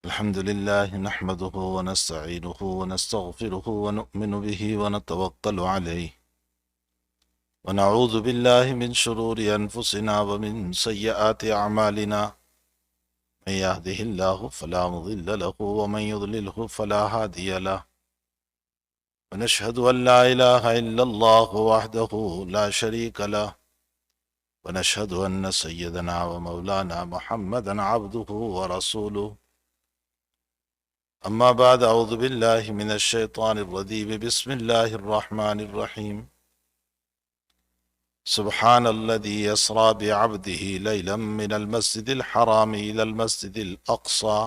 الحمد لله نحمده ونستعينه ونستغفره ونؤمن به ونتوكل عليه ونعوذ بالله من شرور أنفسنا ومن سيئات أعمالنا من يهده الله فلا مضل له ومن يضلله فلا هادي له ونشهد أن لا إله إلا الله وحده لا شريك له ونشهد أن سيدنا ومولانا محمدا عبده ورسوله أما بعد أعوذ بالله من الشيطان الرجيم بسم الله الرحمن الرحيم سبحان الذي يسرى بعبده ليلا من المسجد الحرام إلى المسجد الأقصى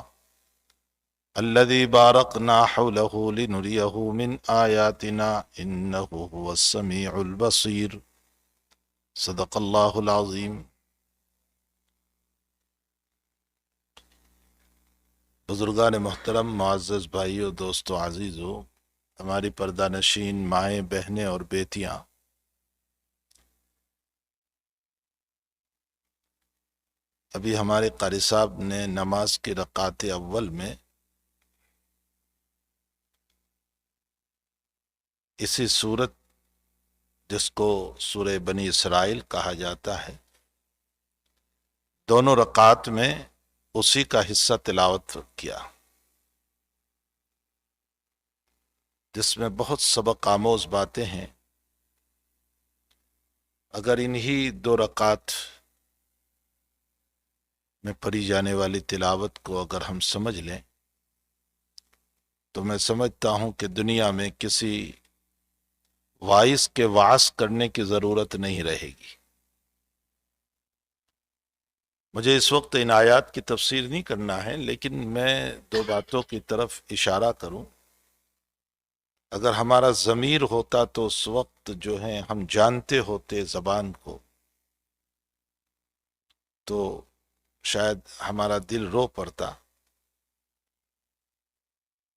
الذي باركنا حوله لنريه من آياتنا إنه هو السميع البصير صدق الله العظيم۔ بزرگان محترم، معزز بھائیو، دوستو، عزیزو، ہماری پردہ نشین مائیں، بہنیں اور بیٹیاں، ابھی ہمارے قاری صاحب نے نماز کی رکعت اول میں اسی سورت جس کو سورہ بنی اسرائیل کہا جاتا ہے، دونوں رکعات میں اسی کا حصہ تلاوت کیا، جس میں بہت سبق آموز باتیں ہیں۔ اگر انہی دو رکعات میں پڑھی جانے والی تلاوت کو اگر ہم سمجھ لیں تو میں سمجھتا ہوں کہ دنیا میں کسی وائس کے وعظ کرنے کی ضرورت نہیں رہے گی۔ مجھے اس وقت ان آیات کی تفسیر نہیں کرنا ہے، لیکن میں دو باتوں کی طرف اشارہ کروں۔ اگر ہمارا ضمیر ہوتا تو اس وقت جو ہے ہم جانتے ہوتے زبان کو، تو شاید ہمارا دل رو پڑتا۔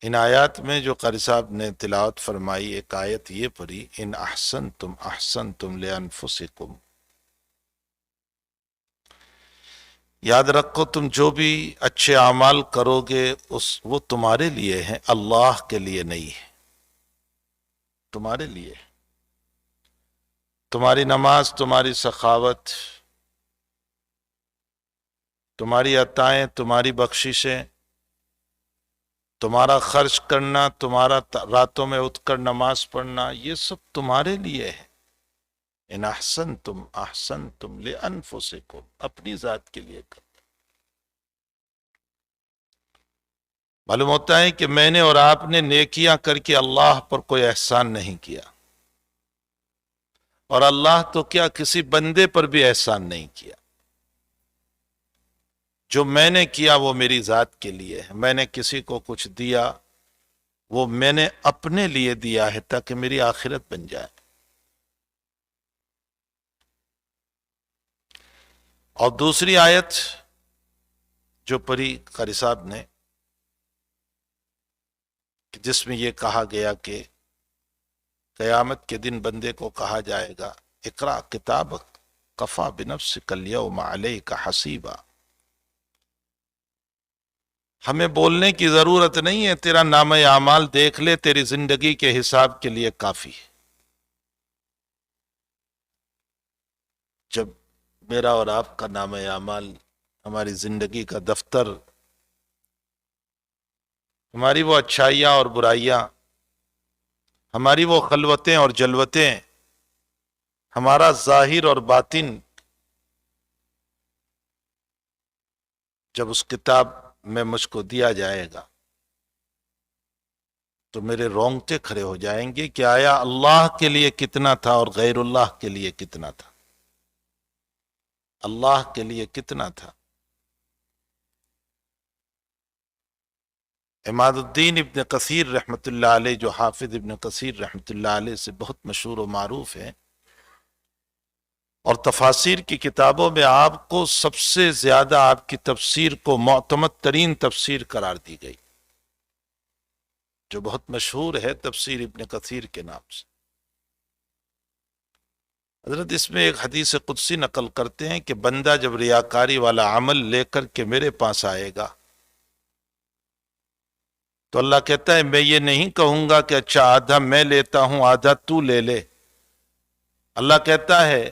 ان آیات میں جو قاری صاحب نے تلاوت فرمائی، ایک آیت یہ پڑھی، ان احسنتم احسنتم لانفسکم، یاد رکھو تم جو بھی اچھے اعمال کرو گے وہ تمہارے لیے ہیں، اللہ کے لیے نہیں ہے، تمہارے لیے۔ تمہاری نماز، تمہاری سخاوت، تمہاری عطائیں، تمہاری بخششیں، تمہارا خرچ کرنا، تمہارا راتوں میں اٹھ کر نماز پڑھنا، یہ سب تمہارے لیے ہے۔ ان احسنتم احسنتم لانفسکم، اپنی ذات کے لیے کر۔ معلوم ہوتا ہے کہ میں نے اور آپ نے نیکیاں کر کے اللہ پر کوئی احسان نہیں کیا، اور اللہ تو کیا کسی بندے پر بھی احسان نہیں کیا۔ جو میں نے کیا وہ میری ذات کے لیے ہے۔ میں نے کسی کو کچھ دیا وہ میں نے اپنے لیے دیا ہے تاکہ میری آخرت بن جائے۔ اور دوسری آیت جو پڑھی قاری صاحب نے، جس میں یہ کہا گیا کہ قیامت کے دن بندے کو کہا جائے گا اقرأ کتابک کفی بنفسک الیوم علیک حسیبا، ہمیں بولنے کی ضرورت نہیں ہے، تیرا نامہ اعمال دیکھ لے، تیری زندگی کے حساب کے لیے کافی ہے۔ جب میرا اور آپ کا نامہ اعمال، ہماری زندگی کا دفتر، ہماری وہ اچھائیاں اور برائیاں، ہماری وہ خلوتیں اور جلوتیں، ہمارا ظاہر اور باطن جب اس کتاب میں مجھ کو دیا جائے گا تو میرے رونگٹے کھڑے ہو جائیں گے کہ آیا اللہ کے لیے کتنا تھا اور غیر اللہ کے لیے کتنا تھا، اللہ کے لیے کتنا تھا۔ عماد الدین ابن کثیر رحمۃ اللہ علیہ، جو حافظ ابن کثیر رحمۃ اللہ علیہ سے بہت مشہور و معروف ہے، اور تفاسیر کی کتابوں میں آپ کو سب سے زیادہ آپ کی تفسیر کو معتمد ترین تفسیر قرار دی گئی، جو بہت مشہور ہے تفسیر ابن کثیر کے نام سے۔ حضرت اس میں ایک حدیث قدسی نقل کرتے ہیں کہ بندہ جب ریاکاری والا عمل لے کر کے میرے پاس آئے گا تو اللہ کہتا ہے میں یہ نہیں کہوں گا کہ اچھا آدھا میں لیتا ہوں آدھا تو لے لے. اللہ کہتا ہے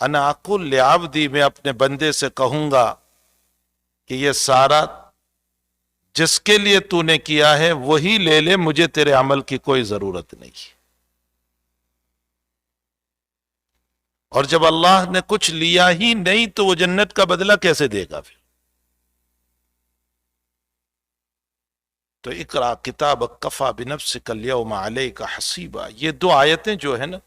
انا اقول لعبدی، میں اپنے بندے سے کہوں گا کہ یہ سارا جس کے لیے تو نے کیا ہے وہی لے لے، مجھے تیرے عمل کی کوئی ضرورت نہیں. اور جب اللہ نے کچھ لیا ہی نہیں تو وہ جنت کا بدلہ کیسے دے گا پھر؟ تو اقرا کتابک کفا بنفسک الیوم علیک حسیبا، یہ دو آیتیں جو ہیں نا،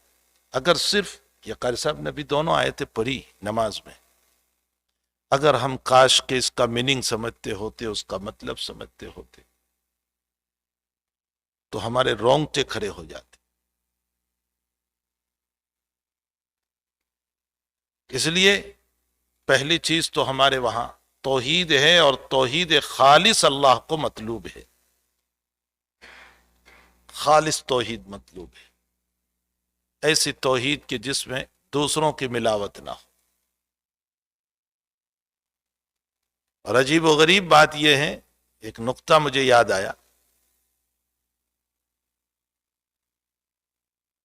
اگر صرف یہ قاری صاحب نے بھی دونوں آیتیں پڑھی نماز میں، اگر ہم کاش کے اس کا میننگ سمجھتے ہوتے، اس کا مطلب سمجھتے ہوتے، تو ہمارے رونگٹے کھڑے ہو جاتے. اس لیے پہلی چیز تو ہمارے وہاں توحید ہے، اور توحید خالص اللہ کو مطلوب ہے، خالص توحید مطلوب ہے، ایسی توحید کہ جس میں دوسروں کی ملاوت نہ ہو. اور عجیب و غریب بات یہ ہے، ایک نقطہ مجھے یاد آیا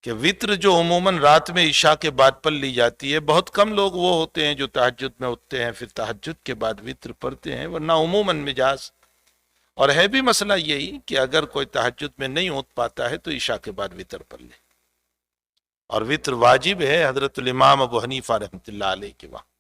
کہ وتر جو عموماً رات میں عشاء کے بعد پڑھ لی جاتی ہے، بہت کم لوگ وہ ہوتے ہیں جو تہجد میں اٹھتے ہیں پھر تہجد کے بعد وتر پڑھتے ہیں، ورنہ عموماً مجاز اور ہے بھی مسئلہ یہی کہ اگر کوئی تہجد میں نہیں اٹھ پاتا ہے تو عشاء کے بعد وتر پڑھ لے. اور وتر واجب ہے حضرت الامام ابو حنیفہ رحمۃ اللہ علیہ کے وہاں.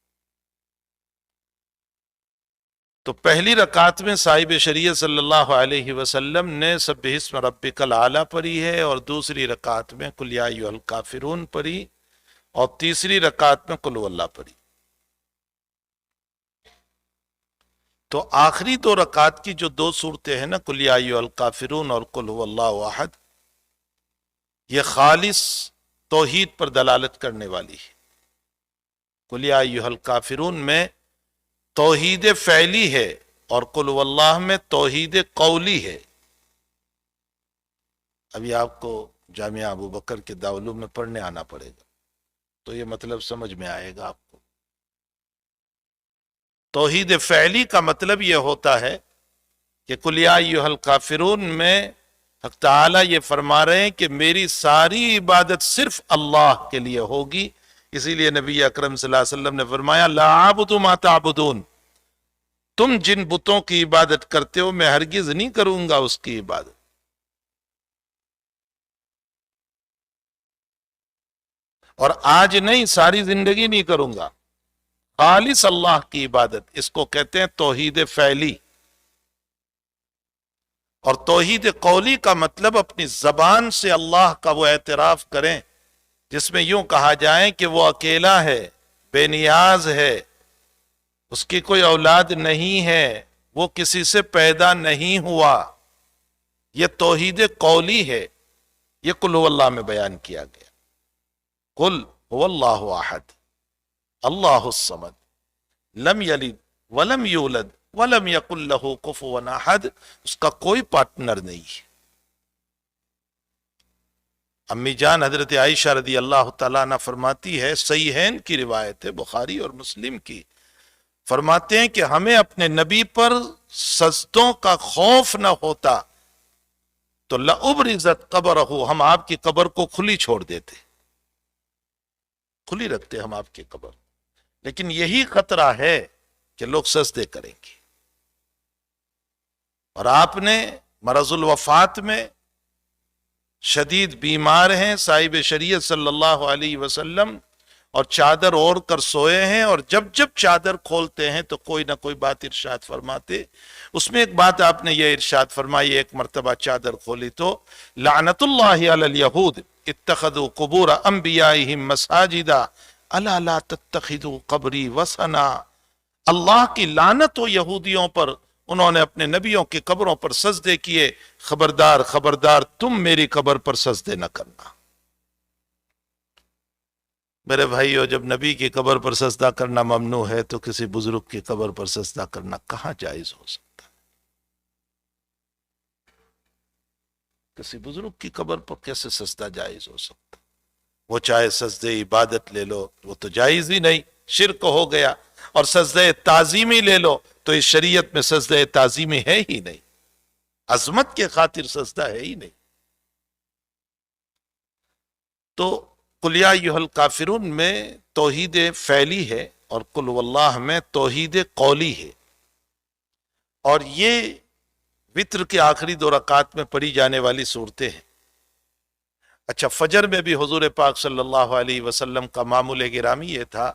تو پہلی رکعت میں صاحب شریعت صلی اللہ علیہ وسلم نے سبح اسم ربک الاعلی پڑھی ہے، اور دوسری رکعت میں قل یا ایھا الکافرون پڑھی، اور تیسری رکعت میں قل ھو اللہ پڑھی. تو آخری دو رکعت کی جو دو صورتیں ہیں نا، قل یا ایھا الکافرون اور قل ھو اللہ احد، یہ خالص توحید پر دلالت کرنے والی ہے. قل یا ایھا الکافرون میں توحید فعلی ہے، اور قل ھو اللہ میں توحید قولی ہے. ابھی آپ کو جامعہ ابو بکر کے دارالعلوم میں پڑھنے آنا پڑے گا تو یہ مطلب سمجھ میں آئے گا آپ کو. توحید فعلی کا مطلب یہ ہوتا ہے کہ قل یا ایھا الکافرون میں حق تعالیٰ یہ فرما رہے ہیں کہ میری ساری عبادت صرف اللہ کے لیے ہوگی. اسی لیے نبی اکرم صلی اللہ علیہ وسلم نے فرمایا لا اعبد ما تعبدون، تم جن بتوں کی عبادت کرتے ہو میں ہرگز نہیں کروں گا اس کی عبادت. اور آج نہیں، ساری زندگی نہیں کروں گا، خالص اللہ کی عبادت. اس کو کہتے ہیں توحید فعلی. اور توحید قولی کا مطلب اپنی زبان سے اللہ کا وہ اعتراف کریں جس میں یوں کہا جائے کہ وہ اکیلا ہے، بے نیاز ہے، اس کی کوئی اولاد نہیں ہے، وہ کسی سے پیدا نہیں ہوا. یہ توحید قولی ہے. یہ قل ھو اللہ میں بیان کیا گیا. قل ھو اللہ احد اللہ الصمد لم یلد ولم یولد ولم یکن لہ کفوا احد، اس کا کوئی پارٹنر نہیں ہے. امی جان حضرت عائشہ رضی اللہ تعالیٰ عنہ فرماتی ہے، صحیحین کی روایت ہے، بخاری اور مسلم کی، فرماتے ہیں کہ ہمیں اپنے نبی پر سجدوں کا خوف نہ ہوتا تو لأبرزت قبرہ، ہم آپ کی قبر کو کھلی چھوڑ دیتے، کھلی رکھتے ہم آپ کی قبر. لیکن یہی خطرہ ہے کہ لوگ سجدے کریں گے. اور آپ نے مرض الوفات میں شدید بیمار ہیں، صاحب شریعت صلی اللہ علیہ وسلم، اور چادر اوڑھ کر سوئے ہیں، اور جب جب چادر کھولتے ہیں تو کوئی نہ کوئی بات ارشاد فرماتے. اس میں ایک بات آپ نے یہ ارشاد فرمائی، ایک مرتبہ چادر کھولی تو لعنت اللہ علی الیہود اتخذوا قبور انبیائہم مساجدا الا لا تتخذوا قبری وثنا. اللہ کی لعنت ہو یہودیوں پر، انہوں نے اپنے نبیوں کی قبروں پر سجدے کیے. خبردار خبردار تم میری قبر پر سجدے نہ کرنا. میرے بھائیو، جب نبی کی قبر پر سجدہ کرنا ممنوع ہے تو کسی بزرگ کی قبر پر سجدہ کرنا کہاں جائز ہو سکتا ہے؟ کسی بزرگ کی قبر پر کیسے سجدہ جائز ہو سکتا؟ وہ چاہے سجدے عبادت لے لو، وہ تو جائز ہی نہیں، شرک ہو گیا. اور سجدہ تعظیمی لے لو تو اس شریعت میں سجدہ تعظیمی ہے ہی نہیں. عظمت کے خاطر سجدہ ہے ہی نہیں. تو قل یا ایھا الکافرون میں توحید فعلی ہے اور قل واللہ میں توحید قولی ہے. اور یہ وتر کے آخری 2 رکعات میں پڑھی جانے والی صورتیں ہیں. اچھا، فجر میں بھی حضور پاک صلی اللہ علیہ وسلم کا معمول گرامی یہ تھا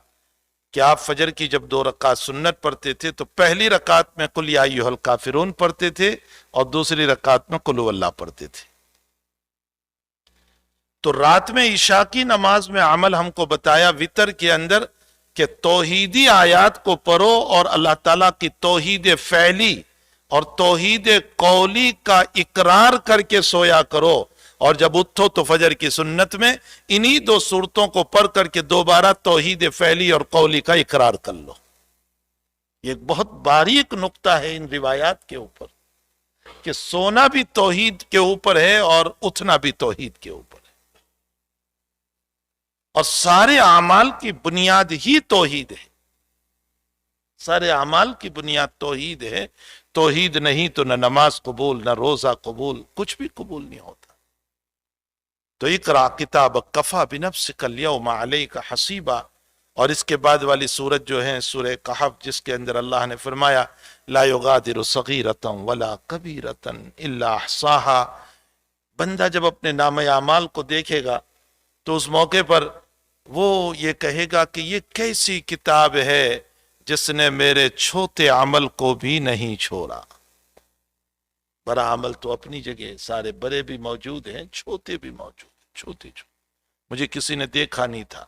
کہ آپ فجر کی جب 2 رکعت سنت پڑھتے تھے تو پہلی رکعت میں قل یا ایھا الکافرون پڑھتے تھے اور دوسری رکعت میں قل واللہ پڑھتے تھے. تو رات میں عشاء کی نماز میں عمل ہم کو بتایا وتر کے اندر کہ توحیدی آیات کو پڑھو اور اللہ تعالیٰ کی توحید فعلی اور توحید قولی کا اقرار کر کے سویا کرو. اور جب اٹھو تو فجر کی سنت میں انہی 2 صورتوں کو پڑھ کر کے دوبارہ توحید فعلی اور قولی کا اقرار کر لو. یہ ایک بہت باریک نقطہ ہے ان روایات کے اوپر کہ سونا بھی توحید کے اوپر ہے اور اٹھنا بھی توحید کے اوپر ہے. اور سارے اعمال کی بنیاد ہی توحید ہے. سارے اعمال کی بنیاد توحید ہے. توحید نہیں تو نہ نماز قبول، نہ روزہ قبول، کچھ بھی قبول نہیں ہوتا. تو اقرا کتابک کفی بنفسک الیوم علیک حسیبا. اور اس کے بعد والی سورت جو ہے سورہ کہف، جس کے اندر اللہ نے فرمایا لا یغادر صغیرۃ ولا کبیرۃ الا احصاها. بندہ جب اپنے نامہ اعمال کو دیکھے گا تو اس موقع پر وہ یہ کہے گا کہ یہ کیسی کتاب ہے جس نے میرے چھوٹے عمل کو بھی نہیں چھوڑا. بڑا عمل تو اپنی جگہ، سارے بڑے بھی موجود ہیں، چھوٹے بھی موجود ہیں. چھوٹے مجھے کسی نے دیکھا نہیں تھا،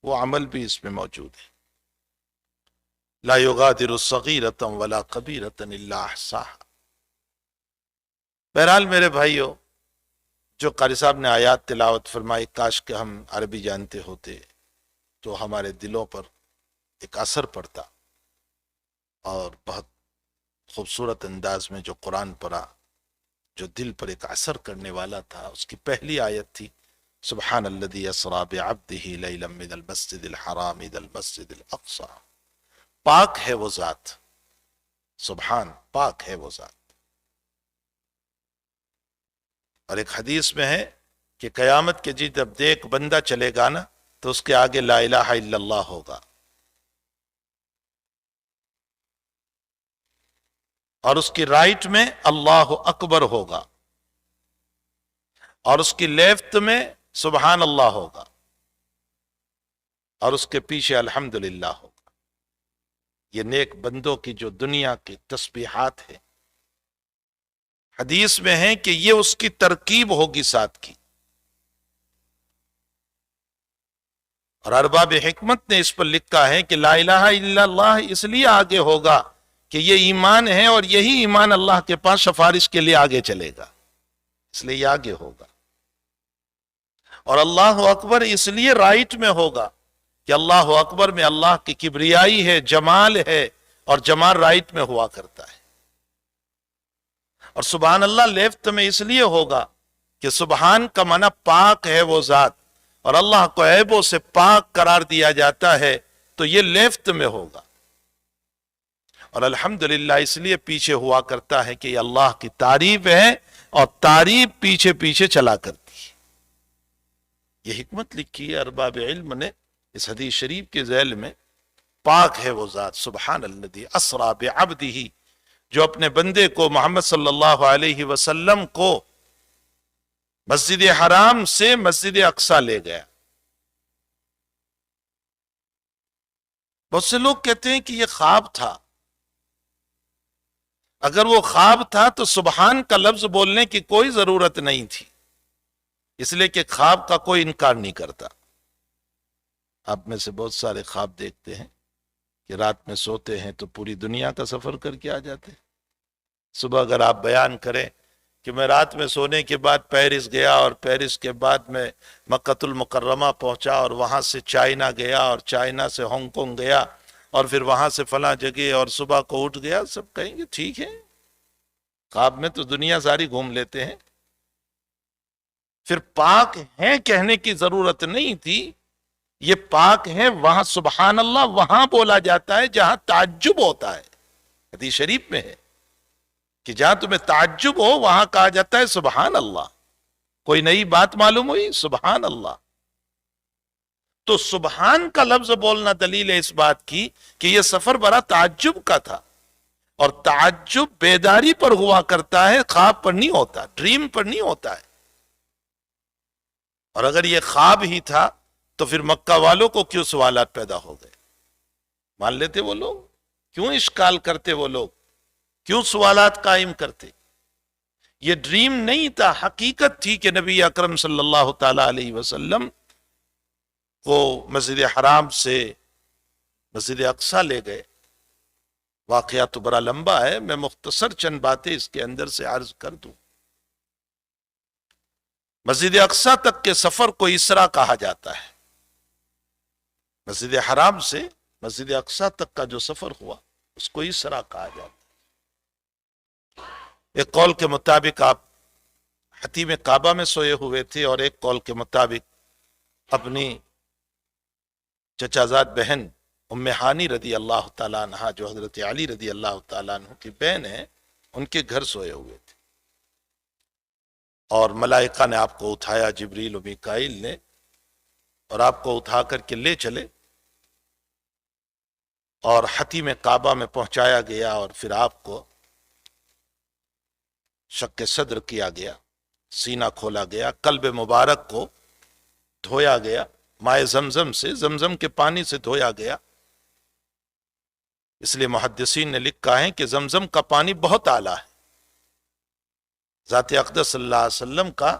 وہ عمل بھی اس میں موجود ہے. لا یغادر صغیرۃ ولا کبیرۃ الا احصاها. بہرحال میرے بھائیو، جو قاری صاحب نے آیات تلاوت فرمائی، کاش کہ ہم عربی جانتے ہوتے تو ہمارے دلوں پر ایک اثر پڑتا. اور بہت خوبصورت انداز میں جو قرآن پڑھا، جو دل پر ایک اثر کرنے والا تھا. اس کی پہلی آیت تھی سبحان الذی اسری بعبدہ لیلا من المسجد الحرام الی المسجد الاقصی. پاک ہے وہ ذات، سبحان، پاک ہے وہ ذات. اور ایک حدیث میں ہے کہ قیامت کے جی جب دیکھ بندہ چلے گا نا تو اس کے آگے لا الہ الا اللہ ہوگا، اور اس کی رائٹ میں اللہ اکبر ہوگا، اور اس کی لیفٹ میں سبحان اللہ ہوگا، اور اس کے پیچھے الحمدللہ ہوگا. یہ نیک بندوں کی جو دنیا کی تسبیحات ہے، حدیث میں ہے کہ یہ اس کی ترکیب ہوگی ساتھ کی. اور ارباب حکمت نے اس پر لکھا ہے کہ لا الہ الا اللہ اس لیے آگے ہوگا کہ یہ ایمان ہے، اور یہی ایمان اللہ کے پاس سفارش کے لیے آگے چلے گا، اس لیے یہ آگے ہوگا. اور اللہ اکبر اس لیے رائٹ میں ہوگا کہ اللہ اکبر میں اللہ کی کبریائی ہے، جمال ہے، اور جمال رائٹ میں ہوا کرتا ہے. اور سبحان اللہ لیفٹ میں اس لیے ہوگا کہ سبحان کا معنی پاک ہے وہ ذات، اور اللہ کو عیبوں سے پاک قرار دیا جاتا ہے، تو یہ لیفٹ میں ہوگا. اور الحمدللہ اس لیے پیچھے ہوا کرتا ہے کہ یہ اللہ کی تعریف ہے، اور تعریف پیچھے پیچھے چلا کرتی ہے. یہ حکمت لکھی ہے ارباب علم نے اس حدیث شریف کے ذیل میں. پاک ہے وہ ذات، سبحان الذی اسری بعبدہ، جو اپنے بندے کو محمد صلی اللہ علیہ وسلم کو مسجد حرام سے مسجد اقصی لے گیا. بہت سے لوگ کہتے ہیں کہ یہ خواب تھا. اگر وہ خواب تھا تو سبحان کا لفظ بولنے کی کوئی ضرورت نہیں تھی، اس لیے کہ خواب کا کوئی انکار نہیں کرتا. آپ میں سے بہت سارے خواب دیکھتے ہیں کہ رات میں سوتے ہیں تو پوری دنیا کا سفر کر کے آ جاتے ہیں. صبح اگر آپ بیان کریں کہ میں رات میں سونے کے بعد پیرس گیا، اور پیرس کے بعد میں مکہ المکرمہ پہنچا، اور وہاں سے چائنا گیا، اور چائنا سے ہانگ کانگ گیا، اور پھر وہاں سے فلاں جگہ، اور صبح کو اٹھ گیا، سب کہیں گے ٹھیک ہے، خواب میں تو دنیا ساری گھوم لیتے ہیں. پھر پاک ہیں کہنے کی ضرورت نہیں تھی. یہ پاک ہے وہاں سبحان اللہ وہاں بولا جاتا ہے جہاں تعجب ہوتا ہے. حدیث شریف میں ہے کہ جہاں تمہیں تعجب ہو وہاں کہا جاتا ہے سبحان اللہ. کوئی نئی بات معلوم ہوئی سبحان اللہ. تو سبحان کا لفظ بولنا دلیل ہے اس بات کی کہ یہ سفر بڑا تعجب کا تھا، اور تعجب بیداری پر ہوا کرتا ہے، خواب پر نہیں ہوتا، ڈریم پر نہیں ہوتا ہے. اور اگر یہ خواب ہی تھا تو پھر مکہ والوں کو کیوں سوالات پیدا ہو گئے؟ مان لیتے وہ لوگ؟ کیوں اشکال کرتے وہ لوگ؟ کیوں سوالات قائم کرتے؟ یہ ڈریم نہیں تھا، حقیقت تھی کہ نبی اکرم صلی اللہ تعالی علیہ وسلم کو مسجد حرام سے مسجد اقصی لے گئے. واقعہ تو بڑا لمبا ہے، میں مختصر چند باتیں اس کے اندر سے عرض کر دوں. مسجد اقصی تک کے سفر کو اسرا کہا جاتا ہے. مسجد حرام سے مسجد اقصی تک کا جو سفر ہوا اس کو اسرا کہا جاتا ہے. ایک قول کے مطابق آپ حتیم کعبہ میں سوئے ہوئے تھے، اور ایک قول کے مطابق اپنی چچازاد بہن ام ہانی رضی اللہ تعالیٰ عنہ، جو حضرت علی رضی اللہ تعالیٰ عنہ کی بہن ہے، ان کے گھر سوئے ہوئے تھے. اور ملائکہ نے آپ کو اٹھایا، جبریل و میکائیل نے، اور آپ کو اٹھا کر کے لے چلے اور حتیم کعبہ میں پہنچایا گیا، اور پھر آپ کو شق صدر کیا گیا، سینہ کھولا گیا، قلب مبارک کو دھویا گیا، مائے زمزم سے، زمزم کے پانی سے دھویا گیا. اس لیے محدثین نے لکھا ہے کہ زمزم کا پانی بہت اعلیٰ ہے. ذات اقدس صلی اللہ علیہ وسلم کا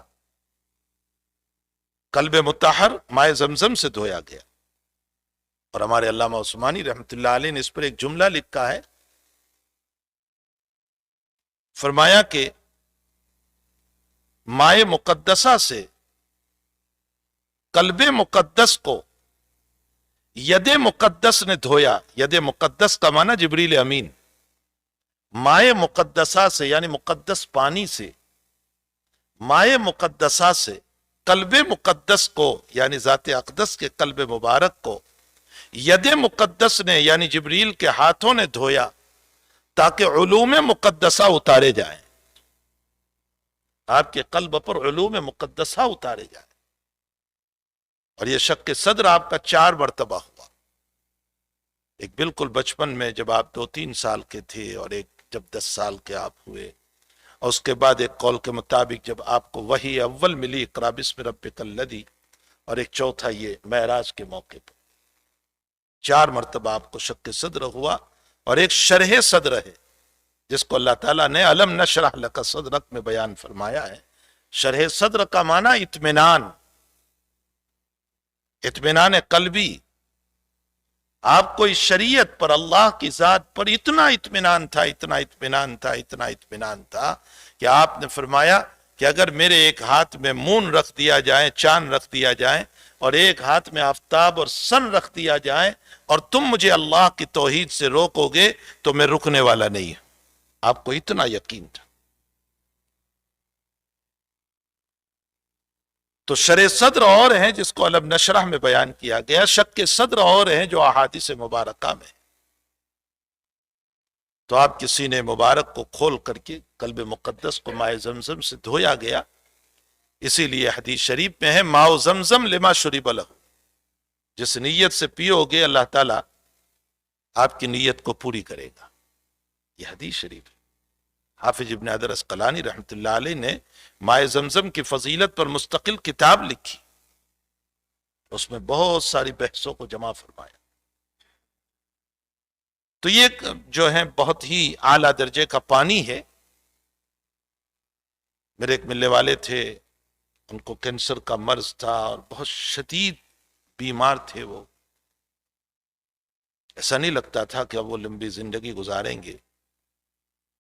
قلب مطہر مائے زمزم سے دھویا گیا. اور ہمارے علامہ عثمانی رحمۃ اللہ علیہ نے اس پر ایک جملہ لکھا ہے، فرمایا کہ مائے مقدسہ سے قلب مقدس کو ید مقدس نے دھویا. ید مقدس کا معنی جبریل امین. مائے مقدسہ سے یعنی مقدس پانی سے، مائے مقدسہ سے قلب مقدس کو یعنی ذات اقدس کے قلب مبارک کو ید مقدس نے یعنی جبریل کے ہاتھوں نے دھویا، تاکہ علوم مقدسہ اتارے جائیں. آپ کے قلب پر علوم مقدسہ اتارے جائیں. اور یہ شق صدر آپ کا 4 مرتبہ ہوا. ایک بالکل بچپن میں جب آپ 2-3 سال کے تھے، اور ایک جب 10 سال کے آپ ہوئے، اور اس کے بعد ایک قول کے مطابق جب آپ کو وحی اول ملی اقرا بسم ربک الذی، اور ایک چوتھا یہ معراج کے موقع پر. 4 مرتبہ آپ کو شق صدر ہوا. اور ایک شرح صدر ہے جس کو اللہ تعالیٰ نے علم نشرح لک صدرک میں بیان فرمایا ہے. شرح صدر کا معنی اطمینان، اطمینان قلبی. آپ کو اس شریعت پر، اللہ کی ذات پر اتنا اطمینان تھا، اتنا اطمینان تھا، اتنا اطمینان تھا کہ آپ نے فرمایا کہ اگر میرے ایک ہاتھ میں مون رکھ دیا جائے، چاند رکھ دیا جائے، اور ایک ہاتھ میں آفتاب اور سن رکھ دیا جائے، اور تم مجھے اللہ کی توحید سے روکو گے تو میں رکنے والا نہیں ہوں. آپ کو اتنا یقین تھا. تو شرح صدر اور ہیں جس کو علم نشرح میں بیان کیا گیا، شق صدر اور ہیں جو احادیث مبارکہ میں. تو آپ کے سینے مبارک کو کھول کر کے قلب مقدس کو مائے زمزم سے دھویا گیا. اسی لیے حدیث شریف میں ہے ماء زمزم لما شرب لہ، جس نیت سے پیو گے اللہ تعالیٰ آپ کی نیت کو پوری کرے گا. یہ حدیث شریف ہے. حافظ ابن حجر عسقلانی رحمۃ اللہ علیہ نے مائے زمزم کی فضیلت پر مستقل کتاب لکھی، اس میں بہت ساری بحثوں کو جمع فرمایا. تو یہ جو ہے بہت ہی اعلیٰ درجے کا پانی ہے. میرے ایک ملنے والے تھے، ان کو کینسر کا مرض تھا اور بہت شدید بیمار تھے. وہ ایسا نہیں لگتا تھا کہ اب وہ لمبی زندگی گزاریں گے.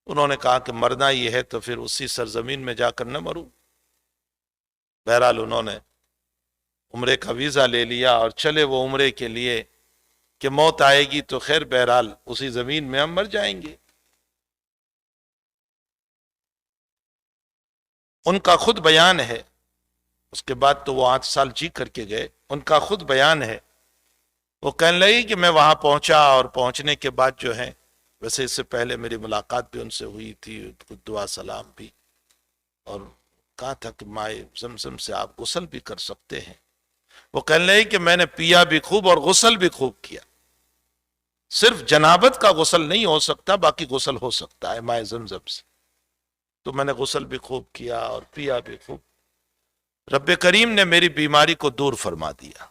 انہوں نے کہا کہ مرنا یہ ہے تو پھر اسی سرزمین میں جا کر نہ مروں. بہرحال انہوں نے عمرے کا ویزا لے لیا اور چلے وہ عمرے کے لیے کہ موت آئے گی تو خیر، بہرحال اسی زمین میں ہم مر جائیں گے. ان کا خود بیان ہے، اس کے بعد تو وہ 8 سال جی کر کے گئے. ان کا خود بیان ہے، وہ کہنے لگی کہ میں وہاں پہنچا، اور پہنچنے کے بعد جو ہے ویسے اس سے پہلے میری ملاقات بھی ان سے ہوئی تھی، کچھ دعا سلام بھی، اور کہا تھا کہ مائے زمزم سے آپ غسل بھی کر سکتے ہیں۔ وہ کہنے لگے کہ میں نے پیا بھی خوب اور غسل بھی خوب کیا، صرف جنابت کا غسل نہیں ہو سکتا، باقی غسل ہو سکتا ہے مائے زمزم سے۔ تو میں نے غسل بھی خوب کیا اور پیا بھی خوب۔ رب کریم نے میری بیماری کو دور فرما دیا۔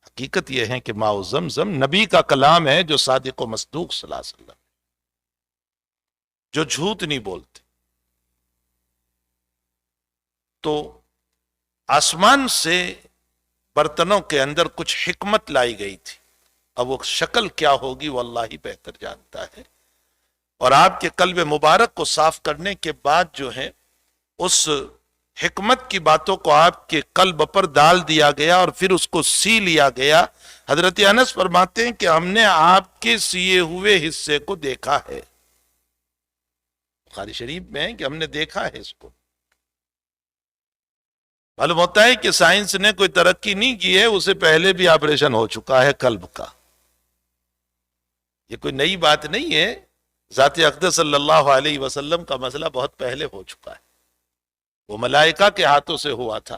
حقیقت یہ ہے کہ ماء زمزم نبی کا کلام ہے، جو صادق و مصدوق صلی اللہ علیہ وسلم، جو جھوٹ نہیں بولتے۔ تو آسمان سے برتنوں کے اندر کچھ حکمت لائی گئی تھی، اب وہ شکل کیا ہوگی وہ اللہ ہی بہتر جانتا ہے۔ اور آپ کے قلب مبارک کو صاف کرنے کے بعد جو ہے اس حکمت کی باتوں کو آپ کے قلب پر ڈال دیا گیا اور پھر اس کو سی لیا گیا۔ حضرت انس فرماتے ہیں کہ ہم نے آپ کے سیے ہوئے حصے کو دیکھا ہے، بخاری شریف میں ہے کہ ہم نے دیکھا ہے اس کو۔ معلوم ہوتا ہے کہ سائنس نے کوئی ترقی نہیں کی ہے، اسے پہلے بھی آپریشن ہو چکا ہے قلب کا، یہ کوئی نئی بات نہیں ہے۔ ذات اقدس صلی اللہ علیہ وسلم کا مسئلہ بہت پہلے ہو چکا ہے، وہ ملائکہ کے ہاتھوں سے ہوا تھا۔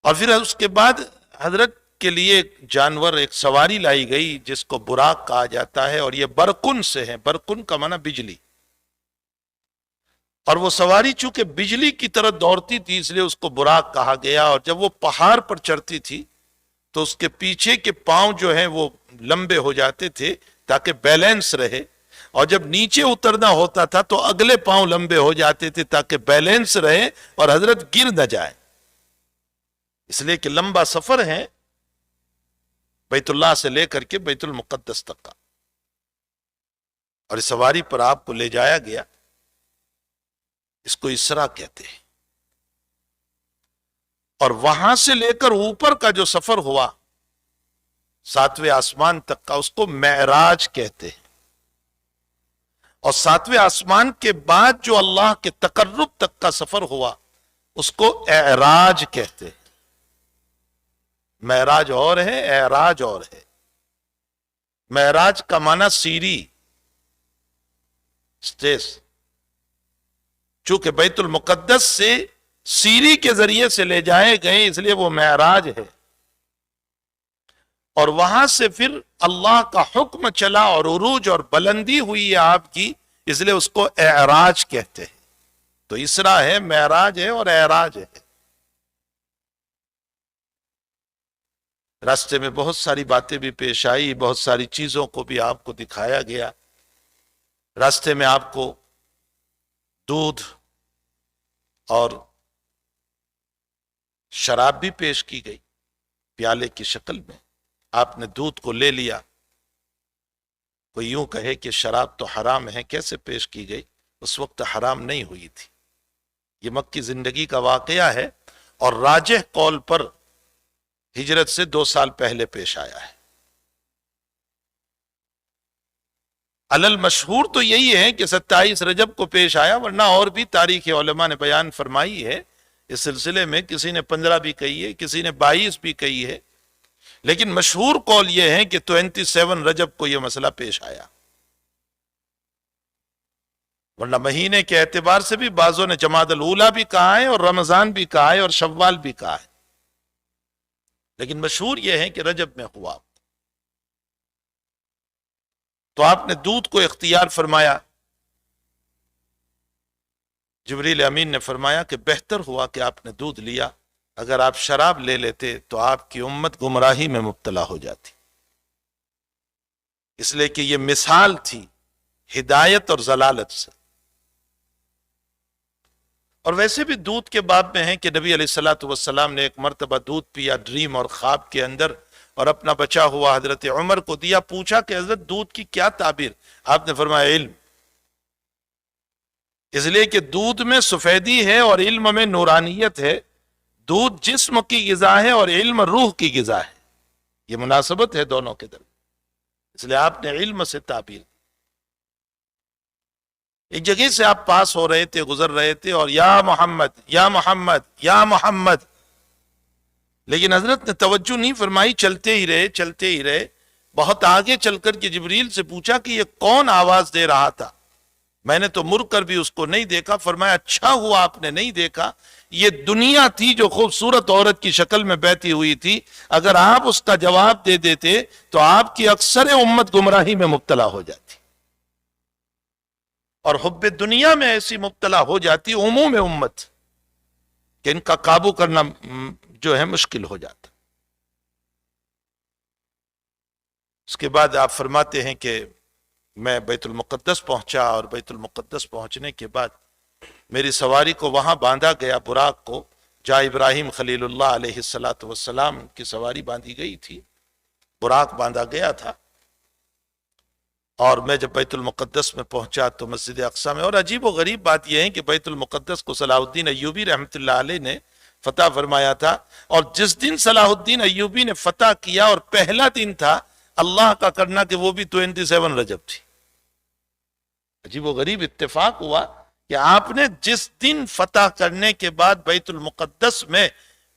اور پھر اس کے بعد حضرت کے لیے ایک جانور، ایک سواری لائی گئی جس کو براق کہا جاتا ہے، اور یہ برقن سے ہے، برقن کا معنی بجلی، اور وہ سواری چونکہ بجلی کی طرح دوڑتی تھی اس لیے اس کو براق کہا گیا۔ اور جب وہ پہاڑ پر چڑھتی تھی تو اس کے پیچھے کے پاؤں جو ہیں وہ لمبے ہو جاتے تھے تاکہ بیلنس رہے، اور جب نیچے اترنا ہوتا تھا تو اگلے پاؤں لمبے ہو جاتے تھے تاکہ بیلنس رہے اور حضرت گر نہ جائے، اس لیے کہ لمبا سفر ہے بیت اللہ سے لے کر کے بیت المقدس تک کا، اور اس سواری پر آپ کو لے جایا گیا، اس کو اسرا کہتے ہیں۔ اور وہاں سے لے کر اوپر کا جو سفر ہوا 7ویں آسمان تک کا، اس کو معراج کہتے ہیں۔ اور 7ویں آسمان کے بعد جو اللہ کے تقرب تک کا سفر ہوا اس کو اعراج کہتے ہیں۔ معراج اور ہے، اعراج اور ہے۔ معراج کا معنی سیڑھی، اسٹیس، چونکہ بیت المقدس سے سیڑھی کے ذریعے سے لے جائے گئے اس لیے وہ معراج ہے۔ اور وہاں سے پھر اللہ کا حکم چلا اور عروج اور بلندی ہوئی ہے آپ کی، اس لیے اس کو اعراج کہتے ہیں۔ تو اسرا ہے، معراج ہے اور اعراج ہے۔ راستے میں بہت ساری باتیں بھی پیش آئی، بہت ساری چیزوں کو بھی آپ کو دکھایا گیا۔ راستے میں آپ کو دودھ اور شراب بھی پیش کی گئی پیالے کی شکل میں، آپ نے دودھ کو لے لیا۔ کوئی یوں کہے کہ شراب تو حرام ہے، کیسے پیش کی گئی؟ اس وقت حرام نہیں ہوئی تھی، یہ مکی زندگی کا واقعہ ہے، اور راجح قول پر ہجرت سے 2 سال پہلے پیش آیا ہے۔ علل مشہور تو یہی ہے کہ 27 رجب کو پیش آیا، ورنہ اور بھی تاریخ علماء نے بیان فرمائی ہے اس سلسلے میں، کسی نے 15 بھی کہی ہے، کسی نے 22 بھی کہی ہے، لیکن مشہور قول یہ ہے کہ 27 رجب کو یہ مسئلہ پیش آیا۔ ورنہ مہینے کے اعتبار سے بھی بعضوں نے جمادی الاولیٰ بھی کہا ہے اور رمضان بھی کہا ہے اور شوال بھی کہا ہے، لیکن مشہور یہ ہے کہ رجب میں ہوا۔ تو آپ نے دودھ کو اختیار فرمایا۔ جبریل امین نے فرمایا کہ بہتر ہوا کہ آپ نے دودھ لیا، اگر آپ شراب لے لیتے تو آپ کی امت گمراہی میں مبتلا ہو جاتی، اس لیے کہ یہ مثال تھی ہدایت اور ضلالت سے۔ اور ویسے بھی دودھ کے باب میں ہے کہ نبی علیہ الصلوۃ والسلام نے ایک مرتبہ دودھ پیا ڈریم اور خواب کے اندر، اور اپنا بچا ہوا حضرت عمر کو دیا، پوچھا کہ حضرت دودھ کی کیا تعبیر؟ آپ نے فرمایا علم، اس لیے کہ دودھ میں سفیدی ہے اور علم میں نورانیت ہے۔ دودھ جسم کی غذا ہے اور علم روح کی غذا ہے، یہ مناسبت ہے دونوں کے درمیان، اس لیے آپ نے علم سے تعبیر۔ ایک جگہ سے آپ پاس ہو رہے تھے، گزر رہے تھے، اور یا محمد یا محمد یا محمد، لیکن حضرت نے توجہ نہیں فرمائی، چلتے ہی رہے چلتے ہی رہے۔ بہت آگے چل کر کے جبریل سے پوچھا کہ یہ کون آواز دے رہا تھا؟ میں نے تو مر کر بھی اس کو نہیں دیکھا۔ فرمایا اچھا ہوا آپ نے نہیں دیکھا، یہ دنیا تھی جو خوبصورت عورت کی شکل میں بیٹھی ہوئی تھی، اگر آپ اس کا جواب دے دیتے تو آپ کی اکثر امت گمراہی میں مبتلا ہو جاتی، اور حب دنیا میں ایسی مبتلا ہو جاتی عموم امت کہ ان کا قابو کرنا جو ہے مشکل ہو جاتا۔ اس کے بعد آپ فرماتے ہیں کہ میں بیت المقدس پہنچا، اور بیت المقدس پہنچنے کے بعد میری سواری کو وہاں باندھا گیا، براق کو، جہاں ابراہیم خلیل اللہ علیہ السلام کی سواری باندھی گئی تھی، براق باندھا گیا تھا۔ اور میں جب بیت المقدس میں پہنچا تو مسجد اقصی میں، اور عجیب و غریب بات یہ ہے کہ بیت المقدس کو صلاح الدین ایوبی رحمۃ اللہ علیہ نے فتح فرمایا تھا، اور جس دن صلاح الدین ایوبی نے فتح کیا اور پہلا دن تھا، اللہ کا کرنا کہ وہ بھی 27 رجب تھی۔ عجیب و غریب اتفاق ہوا کہ آپ نے جس دن فتح کرنے کے بعد بیت المقدس میں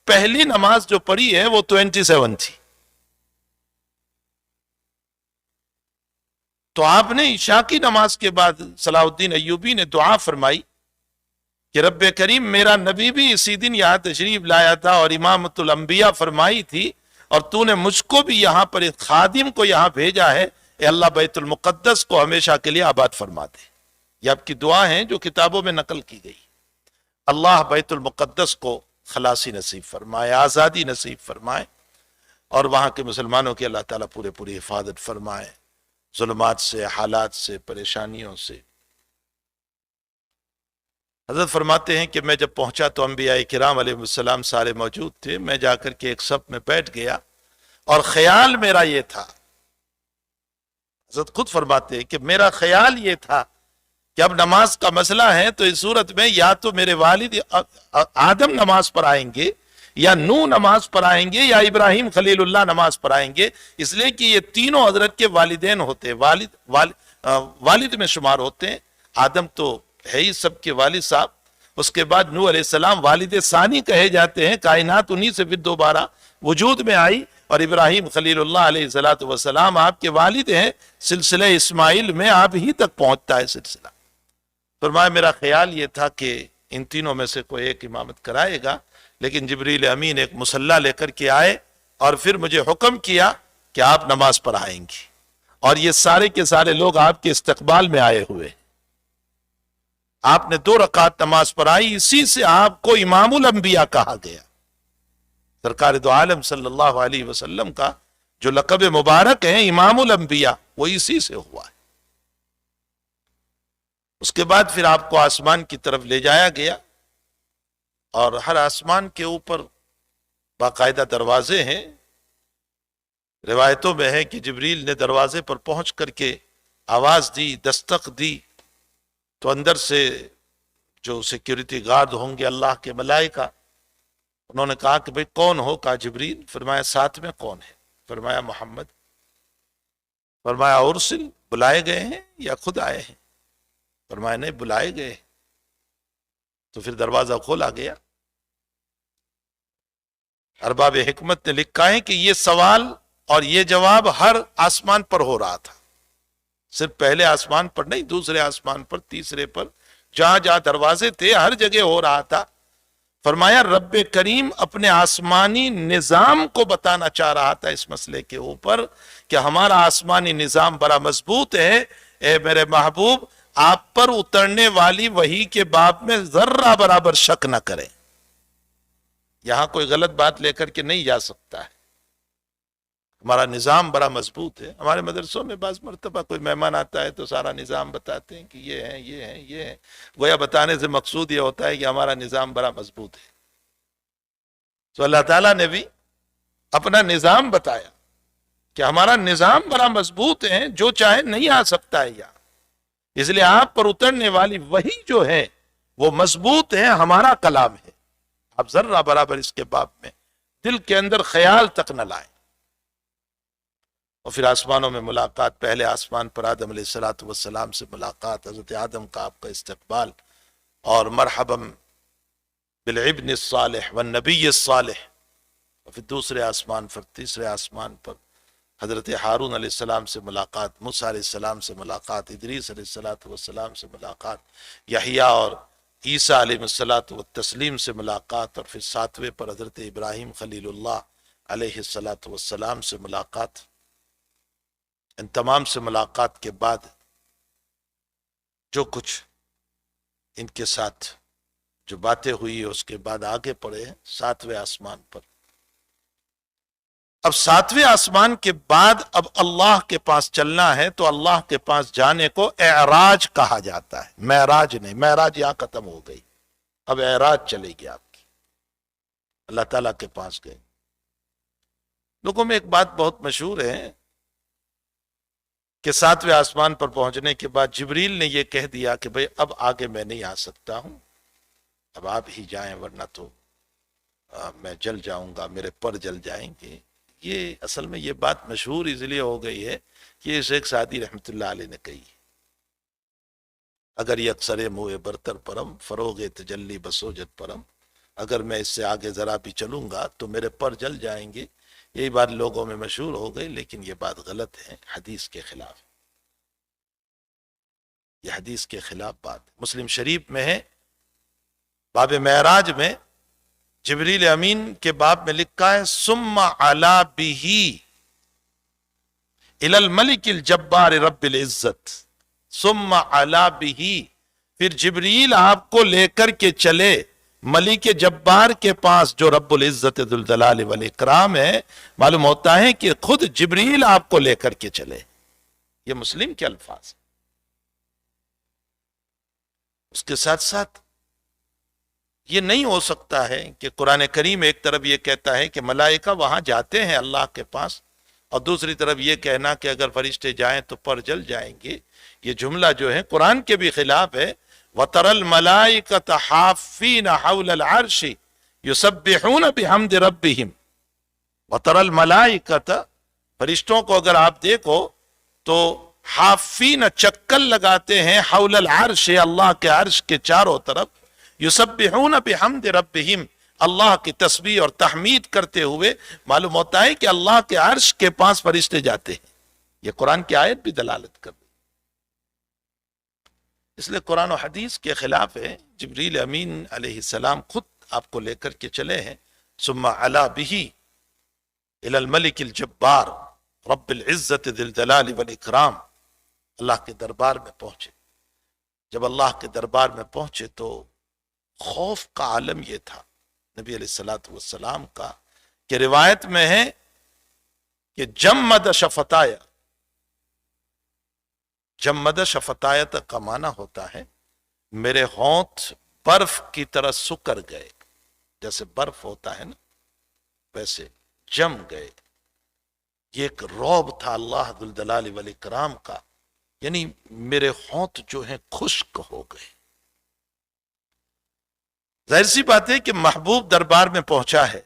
پہلی نماز جو پڑھی ہے وہ 27 تھی۔ تو آپ نے عشاء کی نماز کے بعد صلاح الدین ایوبی نے دعا فرمائی کہ رب کریم، میرا نبی بھی اسی دن یہاں تشریف لایا تھا اور امامت الانبیاء فرمائی تھی، اور تو نے مجھ کو بھی یہاں پر ایک خادم کو یہاں بھیجا ہے، اے اللہ بیت المقدس کو ہمیشہ کے لیے آباد فرما دے۔ یہ آپ کی دعا ہیں جو کتابوں میں نقل کی گئی۔ اللہ بیت المقدس کو خلاصی نصیب فرمائے، آزادی نصیب فرمائے، اور وہاں کے مسلمانوں کی اللہ تعالیٰ پوری حفاظت فرمائے، ظلمات سے، حالات سے، پریشانیوں سے۔ حضرت فرماتے ہیں کہ میں جب پہنچا تو انبیاء کرام علیہ السلام سارے موجود تھے، میں جا کر کے ایک صف میں بیٹھ گیا، اور خیال میرا یہ تھا، حضرت خود فرماتے ہیں کہ میرا خیال یہ تھا کہ اب نماز کا مسئلہ ہے تو اس صورت میں یا تو میرے والد آدم نماز پر آئیں گے، یا نوح نماز پر آئیں گے، یا ابراہیم خلیل اللہ نماز پر آئیں گے، اس لیے کہ یہ تینوں حضرت کے والدین ہوتے ہیں، والد میں شمار ہوتے ہیں۔ آدم تو ہے ہی سب کے والد صاحب، اس کے بعد نوح علیہ السلام والد ثانی کہے جاتے ہیں، کائنات انہی سے پھر دوبارہ وجود میں آئی، اور ابراہیم خلیل اللہ علیہ السلام آپ کے والد ہیں، سلسلہ اسماعیل میں آپ ہی تک پہنچتا ہے سلسلہ۔ فرمایا میرا خیال یہ تھا کہ ان تینوں میں سے کوئی ایک امامت کرائے گا، لیکن جبریل امین ایک مصلی لے کر کے آئے، اور پھر مجھے حکم کیا کہ آپ نماز پر آئیں گی، اور یہ سارے کے سارے لوگ آپ کے استقبال میں آئے ہوئے۔ آپ نے 2 رکعت نماز پڑھائی، اسی سے آپ کو امام الانبیاء کہا گیا۔ سرکار دو عالم صلی اللہ علیہ وسلم کا جو لقب مبارک ہے امام الانبیاء، وہ اسی سے ہوا ہے۔ اس کے بعد پھر آپ کو آسمان کی طرف لے جایا گیا، اور ہر آسمان کے اوپر باقاعدہ دروازے ہیں۔ روایتوں میں ہے کہ جبریل نے دروازے پر پہنچ کر کے آواز دی، دستک دی، تو اندر سے جو سیکیورٹی گارڈ ہوں گے اللہ کے ملائکہ، انہوں نے کہا کہ بھئی کون ہو؟ کہا جبریل۔ فرمایا ساتھ میں کون ہے؟ فرمایا محمد۔ فرمایا ارسل، بلائے گئے ہیں یا خود آئے ہیں؟ فرمایا نہیں، بلائے گئے۔ تو پھر دروازہ کھولا گیا۔ ارباب حکمت نے لکھا ہے کہ یہ سوال اور یہ جواب ہر آسمان پر ہو رہا تھا، صرف پہلے آسمان پر نہیں، دوسرے آسمان پر، تیسرے پر، جہاں جہاں دروازے تھے ہر جگہ ہو رہا تھا۔ فرمایا رب کریم اپنے آسمانی نظام کو بتانا چاہ رہا تھا اس مسئلے کے اوپر کہ ہمارا آسمانی نظام بڑا مضبوط ہے، اے میرے محبوب آپ پر اترنے والی وحی کے باب میں ذرہ برابر شک نہ کریں، یہاں کوئی غلط بات لے کر کے نہیں جا سکتا ہے، ہمارا نظام بڑا مضبوط ہے۔ ہمارے مدرسوں میں بعض مرتبہ کوئی مہمان آتا ہے تو سارا نظام بتاتے ہیں کہ یہ ہے، یہ ہے، یہ ہے، گویا بتانے سے مقصود یہ ہوتا ہے کہ ہمارا نظام بڑا مضبوط ہے۔ تو اللہ تعالیٰ نے بھی اپنا نظام بتایا کہ ہمارا نظام بڑا مضبوط ہے، جو چاہے نہیں آ سکتا ہے یہاں، اس لیے آپ پر اترنے والی وحی جو ہے وہ مضبوط ہے، ہمارا کلام ہے، آپ ذرہ برابر اس کے باب میں دل کے اندر خیال تک نہ لائیں۔ اور پھر آسمانوں میں ملاقات، پہلے آسمان پر آدم علیہ السلام سے ملاقات، حضرت آدم کا آپ کا استقبال، اور مرحبا بالابن الصالح والنبی الصالح، اور پھر دوسرے آسمان پر، تیسرے آسمان پر حضرت ہارون علیہ السلام سے ملاقات، موسیٰ علیہ السلام سے ملاقات، ادریس علیہ السلام سے ملاقات، یحییٰ اور عیسیٰ علیہ السلام سے ملاقات، اور پھر 7ویں پر حضرت ابراہیم خلیل اللہ علیہ السلام سے ملاقات۔ ان تمام سے ملاقات کے بعد جو کچھ ان کے ساتھ جو باتیں ہوئی، اس کے بعد آگے پڑھے 7ویں آسمان پر۔ اب 7ویں آسمان کے بعد اب اللہ کے پاس چلنا ہے، تو اللہ کے پاس جانے کو اعراج کہا جاتا ہے، معراج نہیں۔ معراج یہاں ختم ہو گئی، اب اعراج چلے گی آپ کی، اللہ تعالیٰ کے پاس گئے۔ لوگوں میں ایک بات بہت مشہور ہے کہ 7ویں آسمان پر پہنچنے کے بعد جبریل نے یہ کہہ دیا کہ بھئی اب آگے میں نہیں آ سکتا ہوں، اب آپ ہی جائیں ورنہ تو میں جل جاؤں گا، میرے پر جل جائیں گے۔ یہ اصل میں یہ بات مشہور اس لیے ہو گئی ہے کہ یہ شیخ سعدی رحمۃ اللہ علیہ نے کہی ہے، اگر یہ اکثر موئے برتر پرم فروغ تجلی بسوجت پرم، اگر میں اس سے آگے ذرا بھی چلوں گا تو میرے پر جل جائیں گے۔ یہی بات لوگوں میں مشہور ہو گئی، لیکن یہ بات غلط ہے، حدیث کے خلاف، یہ حدیث کے خلاف بات ہے۔ مسلم شریف میں ہے، باب معراج میں جبریل امین کے باب میں لکھا ہے ثم علا بہ الی الملک الجبار رب العزت، ثم علا بہ، پھر جبریل آپ کو لے کر کے چلے ملک جبار کے پاس جو رب العزت ذوالجلال والاکرام ہے۔ معلوم ہوتا ہے کہ خود جبریل آپ کو لے کر کے چلے، یہ مسلم کے الفاظ ہیں۔ اس کے ساتھ ساتھ یہ نہیں ہو سکتا ہے کہ قرآن کریم ایک طرف یہ کہتا ہے کہ ملائکہ وہاں جاتے ہیں اللہ کے پاس، اور دوسری طرف یہ کہنا کہ اگر فرشتے جائیں تو پر جل جائیں گے۔ یہ جملہ جو ہے قرآن کے بھی خلاف ہے۔ وَتَرَى الْمَلَائِكَةَ حَافِّينَ حَوْلَ الْعَرْشِ يُسَبِّحُونَ بِحَمْدِ رَبِّهِمْ۔ وَتَرَى الْمَلَائِكَةَ، فرشتوں کو اگر آپ دیکھو تو حافین چکر لگاتے ہیں حول العرش، اللہ کے عرش کے چاروں طرف، یسبحون بحمد ربہم، اللہ کی تسبیح اور تحمید کرتے ہوئے۔ معلوم ہوتا ہے کہ اللہ کے عرش کے پاس فرشتے جاتے ہیں، یہ قرآن کی آیت بھی دلالت کر رہی ہے۔ اس لیے قرآن و حدیث کے خلاف ہے۔ جبریل امین علیہ السلام خود آپ کو لے کر کے چلے ہیں، ثم علا بہ الی الملک الجبار رب العزت ذی الجلال والاکرام، اللہ کے دربار میں پہنچے۔ جب اللہ کے دربار میں پہنچے تو خوف کا عالم یہ تھا نبی علیہ السلام کا کہ روایت میں ہے کہ جمد شفتایا، جمد شفتایا کا معنی ہوتا ہے میرے ہونٹ برف کی طرح سکر گئے، جیسے برف ہوتا ہے نا ویسے جم گئے۔ یہ ایک رعب تھا اللہ ذوالجلال والاکرام کا، یعنی میرے ہونٹ جو ہیں خشک ہو گئے۔ ظاہر سی بات ہے کہ محبوب دربار میں پہنچا ہے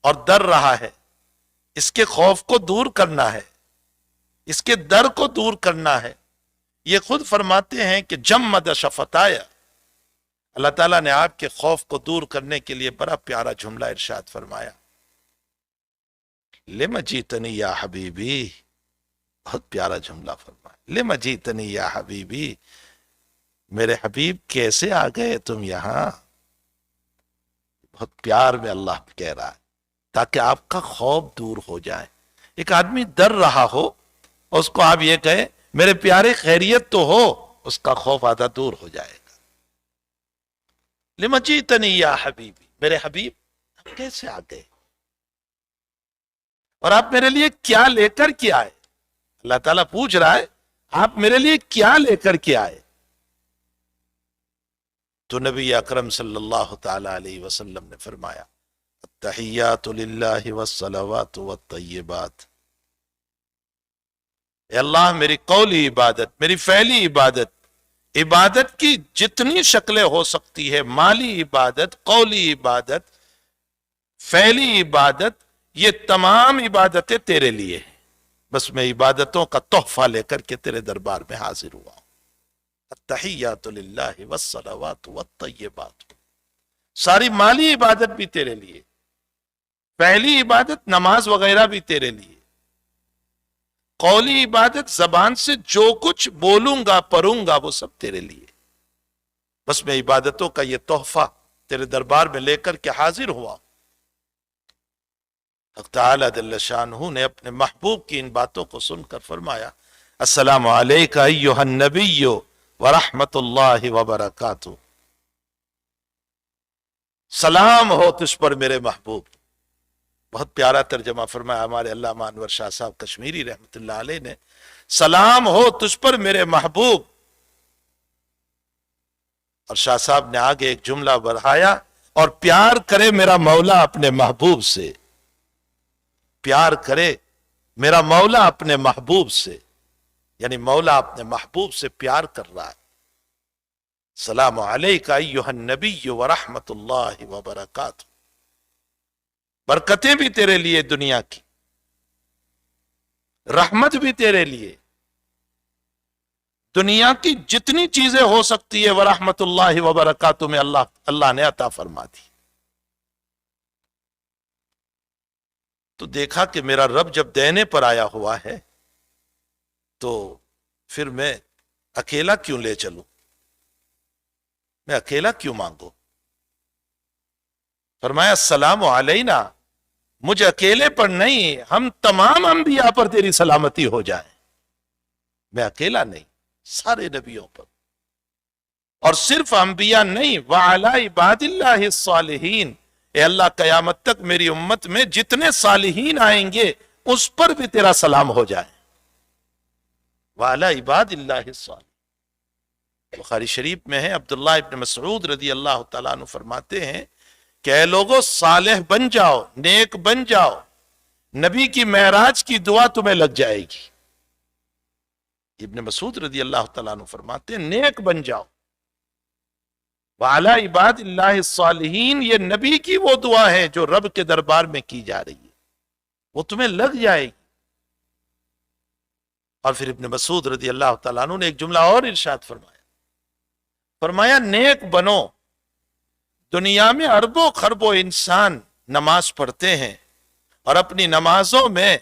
اور ڈر رہا ہے، اس کے خوف کو دور کرنا ہے، اس کے ڈر کو دور کرنا ہے۔ یہ خود فرماتے ہیں کہ جمد شفتایا، اللہ تعالیٰ نے آپ کے خوف کو دور کرنے کے لیے بڑا پیارا جملہ ارشاد فرمایا، لم جیتنی یا حبیبی، بہت پیارا جملہ فرمایا، لم جیتنی یا حبیبی، میرے حبیب کیسے آ گئے تم یہاں؟ بہت پیار میں اللہ کہہ رہا ہے تاکہ آپ کا خوف دور ہو جائے۔ ایک آدمی ڈر رہا ہو اور اس کو آپ یہ کہیں میرے پیارے خیریت تو ہو، اس کا خوف آدھا دور ہو جائے گا۔ لم جیتنی یا حبیبی، میرے حبیب آپ کیسے آ گئے اور آپ میرے لیے کیا لے کر کے آئے؟ اللہ تعالیٰ پوچھ رہا ہے آپ میرے لیے کیا لے کر کے آئے؟ تو نبی اکرم صلی اللہ تعالی علیہ وسلم نے فرمایا التحیات للہ والصلوات والطیبات، اے اللہ میری قولی عبادت، میری فعلی عبادت، عبادت کی جتنی شکلیں ہو سکتی ہے، مالی عبادت، قولی عبادت، فعلی عبادت، یہ تمام عبادتیں تیرے لیے ہیں، بس میں عبادتوں کا تحفہ لے کر کے تیرے دربار میں حاضر ہوا ہوں۔ التحیات للہ والصلوات والطیبات، ساری مالی عبادت بھی تیرے لیے، پہلی عبادت نماز وغیرہ بھی تیرے لیے، قولی عبادت زبان سے جو کچھ بولوں گا پڑھوں گا وہ سب تیرے لیے. بس میں عبادتوں کا یہ تحفہ تیرے دربار میں لے کر کے حاضر ہوا. حق تعالی جل شانہ نے اپنے محبوب کی ان باتوں کو سن کر فرمایا السلام علیکہ ایہا النبی ورحمت اللہ وبرکاتہ. سلام ہو تجھ پر میرے محبوب. بہت پیارا ترجمہ فرمایا ہمارے علامہ انور شاہ صاحب کشمیری رحمت اللہ علیہ نے. سلام ہو تجھ پر میرے محبوب. اور شاہ صاحب نے آگے ایک جملہ بڑھایا اور پیار کرے میرا مولا اپنے محبوب سے. پیار کرے میرا مولا اپنے محبوب سے، یعنی مولا اپنے محبوب سے پیار کر رہا ہے. سلام علیکہ ایہا النبی ورحمت اللہ وبرکاتہ. برکتیں بھی تیرے لیے دنیا کی، رحمت بھی تیرے لیے. دنیا کی جتنی چیزیں ہو سکتی ہے ورحمت اللہ وبرکاتہ میں اللہ نے عطا فرما دی. تو دیکھا کہ میرا رب جب دینے پر آیا ہوا ہے تو پھر میں اکیلا کیوں لے چلوں، میں اکیلا کیوں مانگوں. فرمایا السلام علینا، مجھے اکیلے پر نہیں، ہم تمام انبیاء پر تیری سلامتی ہو جائے. میں اکیلا نہیں، سارے نبیوں پر. اور صرف انبیاء نہیں، وعلی عباد اللہ الصالحین، اے اللہ قیامت تک میری امت میں جتنے صالحین آئیں گے اس پر بھی تیرا سلام ہو جائے. وعلی عباد اللہ الصالحین. بخاری شریف میں ہے، عبداللہ ابن مسعود رضی اللہ تعالیٰ عنہ فرماتے ہیں کہ اے لوگو صالح بن جاؤ، نیک بن جاؤ، نبی کی معراج کی دعا تمہیں لگ جائے گی. ابن مسعود رضی اللہ تعالیٰ عنہ فرماتے ہیں نیک بن جاؤ. وعلی عباد اللہ الصالحین، یہ نبی کی وہ دعا ہے جو رب کے دربار میں کی جا رہی ہے، وہ تمہیں لگ جائے گی. اور پھر ابن مسعود رضی اللہ تعالیٰ عنہ نے ایک جملہ اور ارشاد فرمایا نیک بنو. دنیا میں اربوں خربوں انسان نماز پڑھتے ہیں اور اپنی نمازوں میں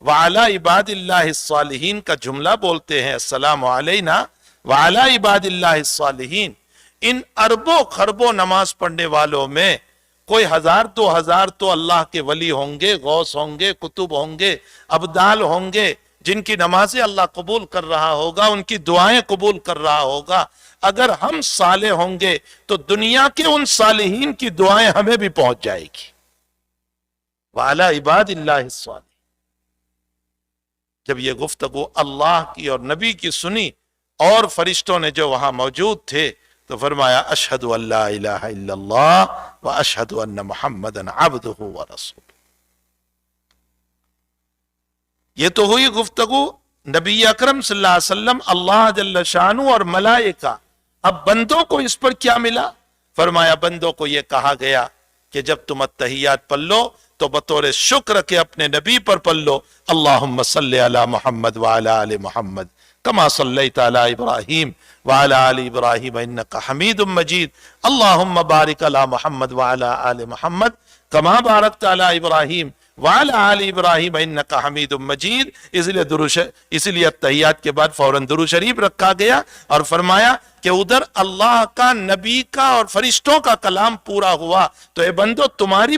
وعلی عباد اللہ الصالحین کا جملہ بولتے ہیں السلام علینا وعلی عباد اللہ الصالحین. ان اربوں خربوں نماز پڑھنے والوں میں کوئی 1000-2000 تو اللہ کے ولی ہوں گے، غوث ہوں گے، کتب ہوں گے، ابدال ہوں گے، جن کی نمازیں اللہ قبول کر رہا ہوگا، ان کی دعائیں قبول کر رہا ہوگا. اگر ہم صالح ہوں گے تو دنیا کے ان صالحین کی دعائیں ہمیں بھی پہنچ جائے گی. وعلی عباد اللہ الصالحین. جب یہ گفتگو اللہ کی اور نبی کی سنی اور فرشتوں نے جو وہاں موجود تھے تو فرمایا اشہد ان لا الہ الا اللہ و اشہد ان محمدا عبدہ و رسولہ. یہ تو ہوئی گفتگو نبی اکرم صلی اللہ علیہ وسلم، اللہ جل شانہ اور ملائکہ. اب بندوں کو اس پر کیا ملا؟ فرمایا بندوں کو یہ کہا گیا کہ جب تم التحیات پڑھ لو تو بطور شکر کے اپنے نبی پر پڑھ لو اللہم صلی علی محمد وعلی آل محمد کما صلیت علی ابراہیم وعلی آل ابراہیم انکا حمید مجید اللہم بارک علی محمد وعلی آل محمد کما بارکت علی ابراہیم وعلی آل ابراہیم انکا حمید مجید. اس لیے التحیات کے بعد فوراً درود شریف رکھا گیا اور فرمایا کہ ادھر اللہ کا، نبی کا اور فرشتوں کا کلام پورا ہوا تو اے بندو تمہاری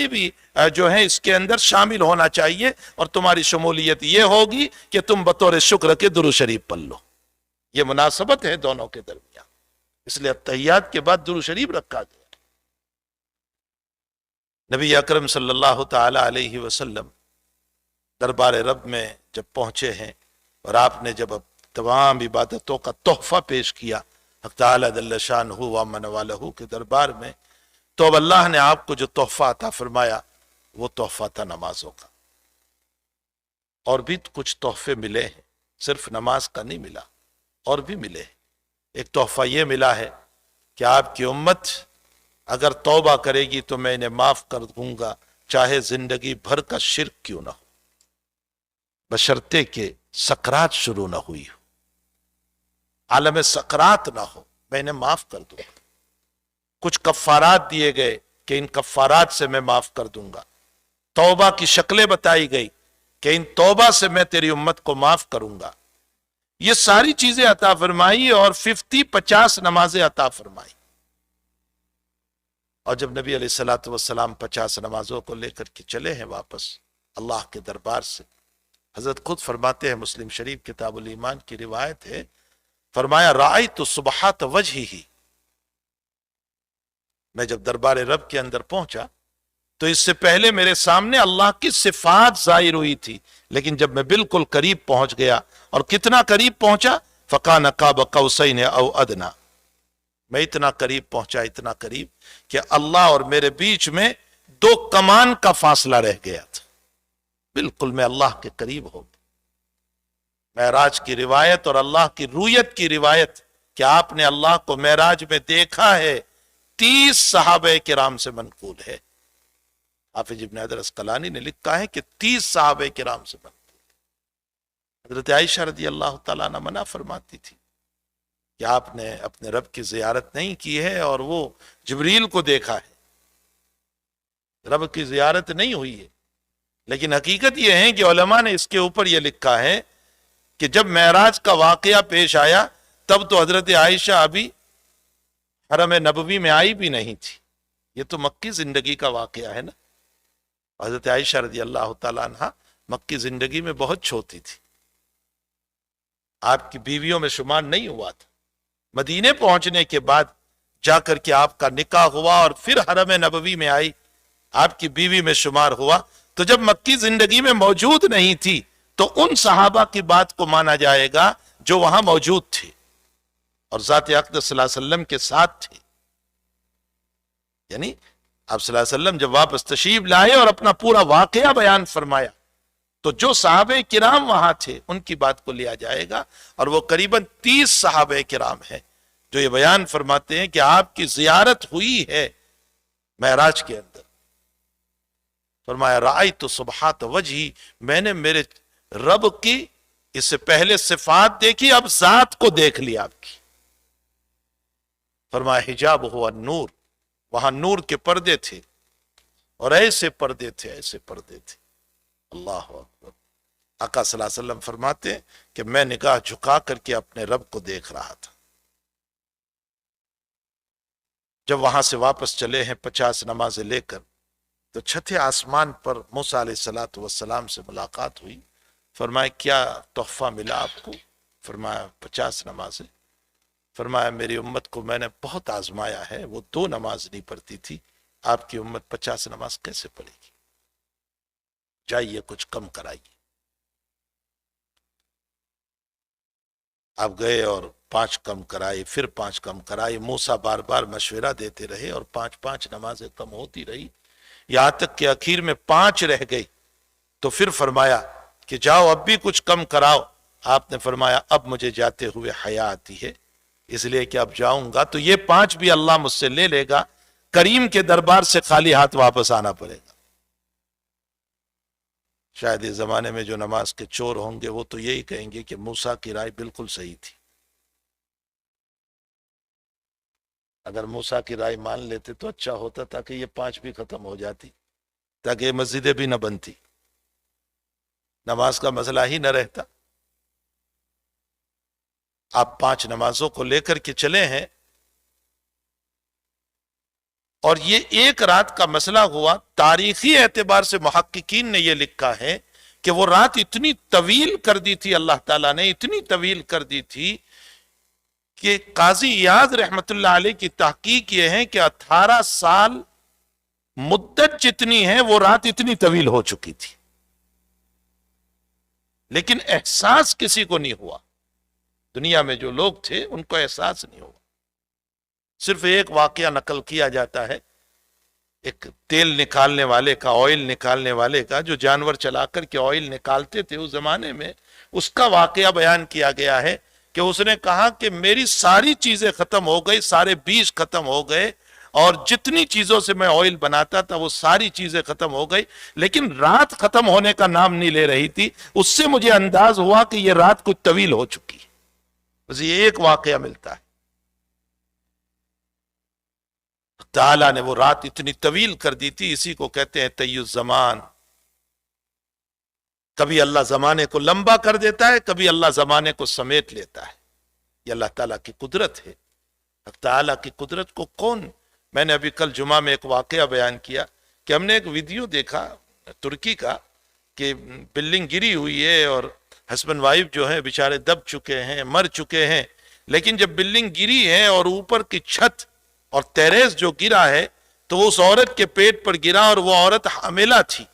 بھی جو ہے اس کے اندر شامل ہونا چاہیے اور تمہاری شمولیت یہ ہوگی کہ تم بطور شکر کے درود شریف پڑھ لو. یہ مناسبت ہے دونوں کے درمیان، اس لیے التحیات کے بعد درود شریف رکھا گیا. نبی اکرم صلی اللہ تعالی علیہ وسلم دربار رب میں جب پہنچے ہیں اور آپ نے جب تمام عبادتوں کا تحفہ پیش کیا حق تعالی جل شانہ و من والہ کے دربار میں، تو اب اللہ نے آپ کو جو تحفہ عطا فرمایا وہ تحفہ تھا نمازوں کا. اور بھی کچھ تحفے ملے ہیں، صرف نماز کا نہیں ملا، اور بھی ملے. ایک تحفہ یہ ملا ہے کہ آپ کی امت اگر توبہ کرے گی تو میں انہیں معاف کر دوں گا چاہے زندگی بھر کا شرک کیوں نہ ہو، بشرطے کہ سکرات شروع نہ ہوئی ہو، عالم سکرات نہ ہو، میں انہیں معاف کر دوں گا. کچھ کفارات دیے گئے کہ ان کفارات سے میں معاف کر دوں گا. توبہ کی شکلیں بتائی گئی کہ ان توبہ سے میں تیری امت کو معاف کروں گا. یہ ساری چیزیں عطا فرمائی اور 50 نمازیں عطا فرمائی. اور جب نبی علیہ الصلوۃ والسلام 50 نمازوں کو لے کر کے چلے ہیں واپس اللہ کے دربار سے، حضرت خود فرماتے ہیں، مسلم شریف کتاب الایمان کی روایت ہے، فرمایا رأیت صبحات وجہہ، میں جب دربار رب کے اندر پہنچا تو اس سے پہلے میرے سامنے اللہ کی صفات ظاہر ہوئی تھی، لیکن جب میں بالکل قریب پہنچ گیا، اور کتنا قریب پہنچا، فکان قاب قوسین او ادنا، میں اتنا قریب پہنچا، اتنا قریب کہ اللہ اور میرے بیچ میں 2 کمان کا فاصلہ رہ گیا تھا، بالکل میں اللہ کے قریب ہو گیا. معراج کی روایت اور اللہ کی رویت کی روایت کہ آپ نے اللہ کو معراج میں دیکھا ہے، 30 صحابہ کرام سے منقول ہے. حافظ ابن حجر اسقلانی نے لکھا ہے کہ 30 صحابہ کرام سے منقول. حضرت عائشہ رضی اللہ تعالیٰ عنہ منع فرماتی تھی کہ آپ نے اپنے رب کی زیارت نہیں کی ہے اور وہ جبریل کو دیکھا ہے، رب کی زیارت نہیں ہوئی ہے. لیکن حقیقت یہ ہے کہ علماء نے اس کے اوپر یہ لکھا ہے کہ جب معراج کا واقعہ پیش آیا تب تو حضرت عائشہ ابھی حرم نبوی میں آئی بھی نہیں تھی، یہ تو مکی زندگی کا واقعہ ہے نا. حضرت عائشہ رضی اللہ تعالیٰ عنہ مکی زندگی میں بہت چھوٹی تھی، آپ کی بیویوں میں شمار نہیں ہوا تھا. مدینے پہنچنے کے بعد جا کر کے آپ کا نکاح ہوا اور پھر حرم نبوی میں آئی، آپ کی بیوی میں شمار ہوا. تو جب مکی زندگی میں موجود نہیں تھی تو ان صحابہ کی بات کو مانا جائے گا جو وہاں موجود تھے اور ذات اقدس صلی اللہ علیہ وسلم کے ساتھ تھے. یعنی آپ صلی اللہ علیہ وسلم جب واپس تشریف لائے اور اپنا پورا واقعہ بیان فرمایا تو جو صحابہ کرام وہاں تھے ان کی بات کو لیا جائے گا، اور وہ قریباً 30 صحابہ کرام ہیں جو یہ بیان فرماتے ہیں کہ آپ کی زیارت ہوئی ہے معراج کے اندر. فرمایا رأیت صبحات وجہی، میں نے میرے رب کی اس سے پہلے صفات دیکھی، اب ذات کو دیکھ لیا آپ کی. فرمایا حجاب ہوا نور، وہاں نور کے پردے تھے اور ایسے پردے تھے، ایسے پردے تھے. اللہ اکبر. آقا صلی اللہ علیہ وسلم فرماتے ہیں کہ میں نگاہ جھکا کر کے اپنے رب کو دیکھ رہا تھا. جب وہاں سے واپس چلے ہیں 50 نمازیں لے کر تو چھٹے آسمان پر موسیٰ علیہ الصلوۃ والسلام سے ملاقات ہوئی. فرمایا کیا تحفہ ملا آپ کو؟ فرمایا 50 نمازیں. فرمایا میری امت کو میں نے بہت آزمایا ہے، وہ 2 نماز نہیں پڑھتی تھی، آپ کی امت 50 نماز کیسے پڑھے گی؟ جائیے کچھ کم کرائیے. آپ گئے اور 5 کم کرائے، پھر 5 کم کرائے. موسیٰ بار بار مشورہ دیتے رہے اور 5 نمازیں کم ہوتی رہی، یہاں تک کہ آخر میں 5 رہ گئی. تو پھر فرمایا کہ جاؤ اب بھی کچھ کم کراؤ. آپ نے فرمایا اب مجھے جاتے ہوئے حیا آتی ہے، اس لیے کہ اب جاؤں گا تو یہ 5 بھی اللہ مجھ سے لے لے گا، کریم کے دربار سے خالی ہاتھ واپس آنا پڑے گا. شاید اس زمانے میں جو نماز کے چور ہوں گے وہ تو یہی کہیں گے کہ موسیٰ کی رائے بالکل صحیح تھی. اگر موسیٰ کی رائے مان لیتے تو اچھا ہوتا، تاکہ یہ 5 بھی ختم ہو جاتی، تاکہ یہ مسجدیں بھی نہ بنتی، نماز کا مسئلہ ہی نہ رہتا. آپ 5 نمازوں کو لے کر کے چلے ہیں اور یہ ایک رات کا مسئلہ ہوا. تاریخی اعتبار سے محققین نے یہ لکھا ہے کہ وہ رات اتنی طویل کر دی تھی، اللہ تعالیٰ نے اتنی طویل کر دی تھی کہ قاضی ایاز رحمت اللہ علیہ کی تحقیق یہ ہے کہ 18 سال مدت جتنی ہے وہ رات اتنی طویل ہو چکی تھی، لیکن احساس کسی کو نہیں ہوا. دنیا میں جو لوگ تھے ان کو احساس نہیں ہوا. صرف ایک واقعہ نقل کیا جاتا ہے، ایک تیل نکالنے والے کا، آئل نکالنے والے کا، جو جانور چلا کر کے آئل نکالتے تھے اس زمانے میں، اس کا واقعہ بیان کیا گیا ہے کہ اس نے کہا کہ میری ساری چیزیں ختم ہو گئی، سارے بیج ختم ہو گئے، اور جتنی چیزوں سے میں آئل بناتا تھا وہ ساری چیزیں ختم ہو گئی، لیکن رات ختم ہونے کا نام نہیں لے رہی تھی. اس سے مجھے انداز ہوا کہ یہ رات کچھ طویل ہو چکی ہے. بس یہ ایک واقعہ ملتا ہے. تعالیٰ نے وہ رات اتنی طویل کر دی تھی، اسی کو کہتے ہیں طی الزمان. کبھی اللہ زمانے کو لمبا کر دیتا ہے، کبھی اللہ زمانے کو سمیٹ لیتا ہے. یہ اللہ تعالیٰ کی قدرت ہے. اللہ تعالیٰ کی قدرت کو کون. میں نے ابھی کل جمعہ میں ایک واقعہ بیان کیا کہ ہم نے ایک ویڈیو دیکھا ترکی کا کہ بلڈنگ گری ہوئی ہے اور ہسبینڈ وائف جو ہیں بیچارے دب چکے ہیں، مر چکے ہیں. لیکن جب بلڈنگ گری ہے اور اوپر کی چھت اور ٹیریس جو گرا ہے تو اس عورت کے پیٹ پر گرا اور وہ عورت حاملہ تھی،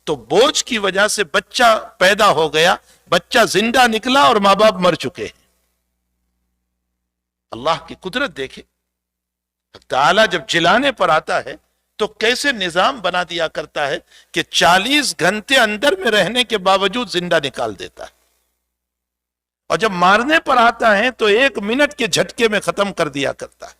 تو بوجھ کی وجہ سے بچہ پیدا ہو گیا، بچہ زندہ نکلا اور ماں باپ مر چکے ہیں. اللہ کی قدرت دیکھے. تعالیٰ جب جلانے پر آتا ہے تو کیسے نظام بنا دیا کرتا ہے کہ 40 گھنٹے اندر میں رہنے کے باوجود زندہ نکال دیتا ہے، اور جب مارنے پر آتا ہے تو 1 منٹ کے جھٹکے میں ختم کر دیا کرتا ہے.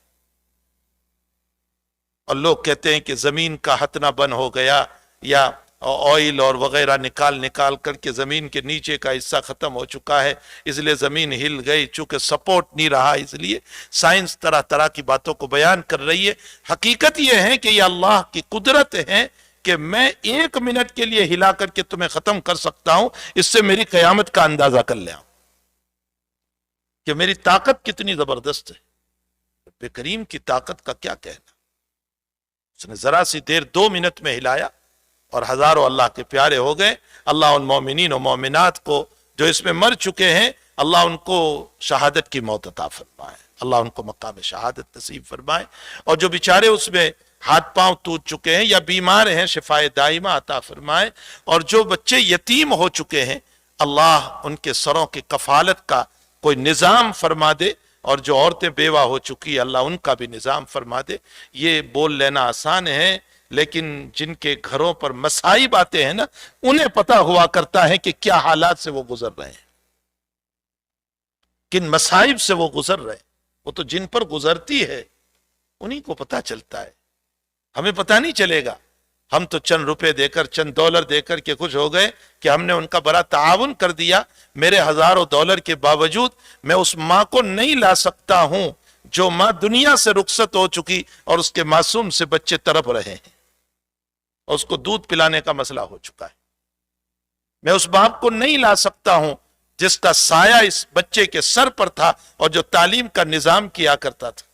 اور لوگ کہتے ہیں کہ زمین کا ہتنا بند ہو گیا یا آئل اور وغیرہ نکال کر کے زمین کے نیچے کا حصہ ختم ہو چکا ہے، اس لیے زمین ہل گئی، چونکہ سپورٹ نہیں رہا، اس لیے سائنس طرح طرح کی باتوں کو بیان کر رہی ہے. حقیقت یہ ہے کہ یہ اللہ کی قدرت ہے کہ میں 1 منٹ کے لیے ہلا کر کے تمہیں ختم کر سکتا ہوں. اس سے میری قیامت کا اندازہ کر لیں کہ میری طاقت کتنی زبردست ہے. رب کریم کی طاقت کا کیا کہنا. اس نے ذرا سی دیر 2 منٹ میں ہلایا اور ہزاروں اللہ کے پیارے ہو گئے. اللہ ان مومنین و مومنات کو جو اس میں مر چکے ہیں، اللہ ان کو شہادت کی موت عطا فرمائے، اللہ ان کو مقام شہادت نصیب فرمائے. اور جو بیچارے اس میں ہاتھ پاؤں ٹوٹ چکے ہیں یا بیمار ہیں، شفائے دائمہ عطا فرمائے. اور جو بچے یتیم ہو چکے ہیں، اللہ ان کے سروں کی کفالت کا کوئی نظام فرما دے. اور جو عورتیں بیوہ ہو چکی، اللہ ان کا بھی نظام فرما دے. یہ بول لینا آسان ہے، لیکن جن کے گھروں پر مصائب آتے ہیں نا، انہیں پتا ہوا کرتا ہے کہ کیا حالات سے وہ گزر رہے ہیں، کن مصائب سے وہ گزر رہے ہیں. وہ تو جن پر گزرتی ہے انہیں کو پتا چلتا ہے، ہمیں پتا نہیں چلے گا. ہم تو چند روپے دے کر، چند ڈالر دے کر کے خوش ہو گئے کہ ہم نے ان کا بڑا تعاون کر دیا. میرے ہزاروں ڈالر کے باوجود میں اس ماں کو نہیں لا سکتا ہوں جو ماں دنیا سے رخصت ہو چکی اور اس کے معصوم سے بچے تڑپ رہے ہیں اور اس کو دودھ پلانے کا مسئلہ ہو چکا ہے. میں اس باپ کو نہیں لا سکتا ہوں جس کا سایہ اس بچے کے سر پر تھا اور جو تعلیم کا نظام کیا کرتا تھا.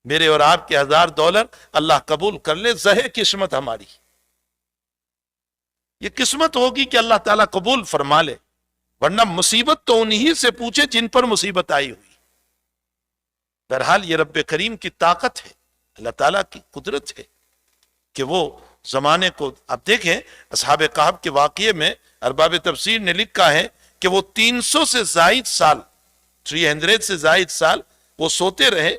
میرے اور آپ کے $1000 اللہ قبول کر لے، زہے قسمت ہماری. یہ قسمت ہوگی کہ اللہ تعالیٰ قبول فرما لے، ورنہ مصیبت تو انہی سے پوچھے جن پر مصیبت آئی ہوئی. بہرحال یہ رب کریم کی طاقت ہے، اللہ تعالیٰ کی قدرت ہے کہ وہ زمانے کو. اب دیکھیں اصحاب کہف کے واقعے میں ارباب تفسیر نے لکھا ہے کہ وہ 300 سے زائد سال، 300 سے زائد سال وہ سوتے رہے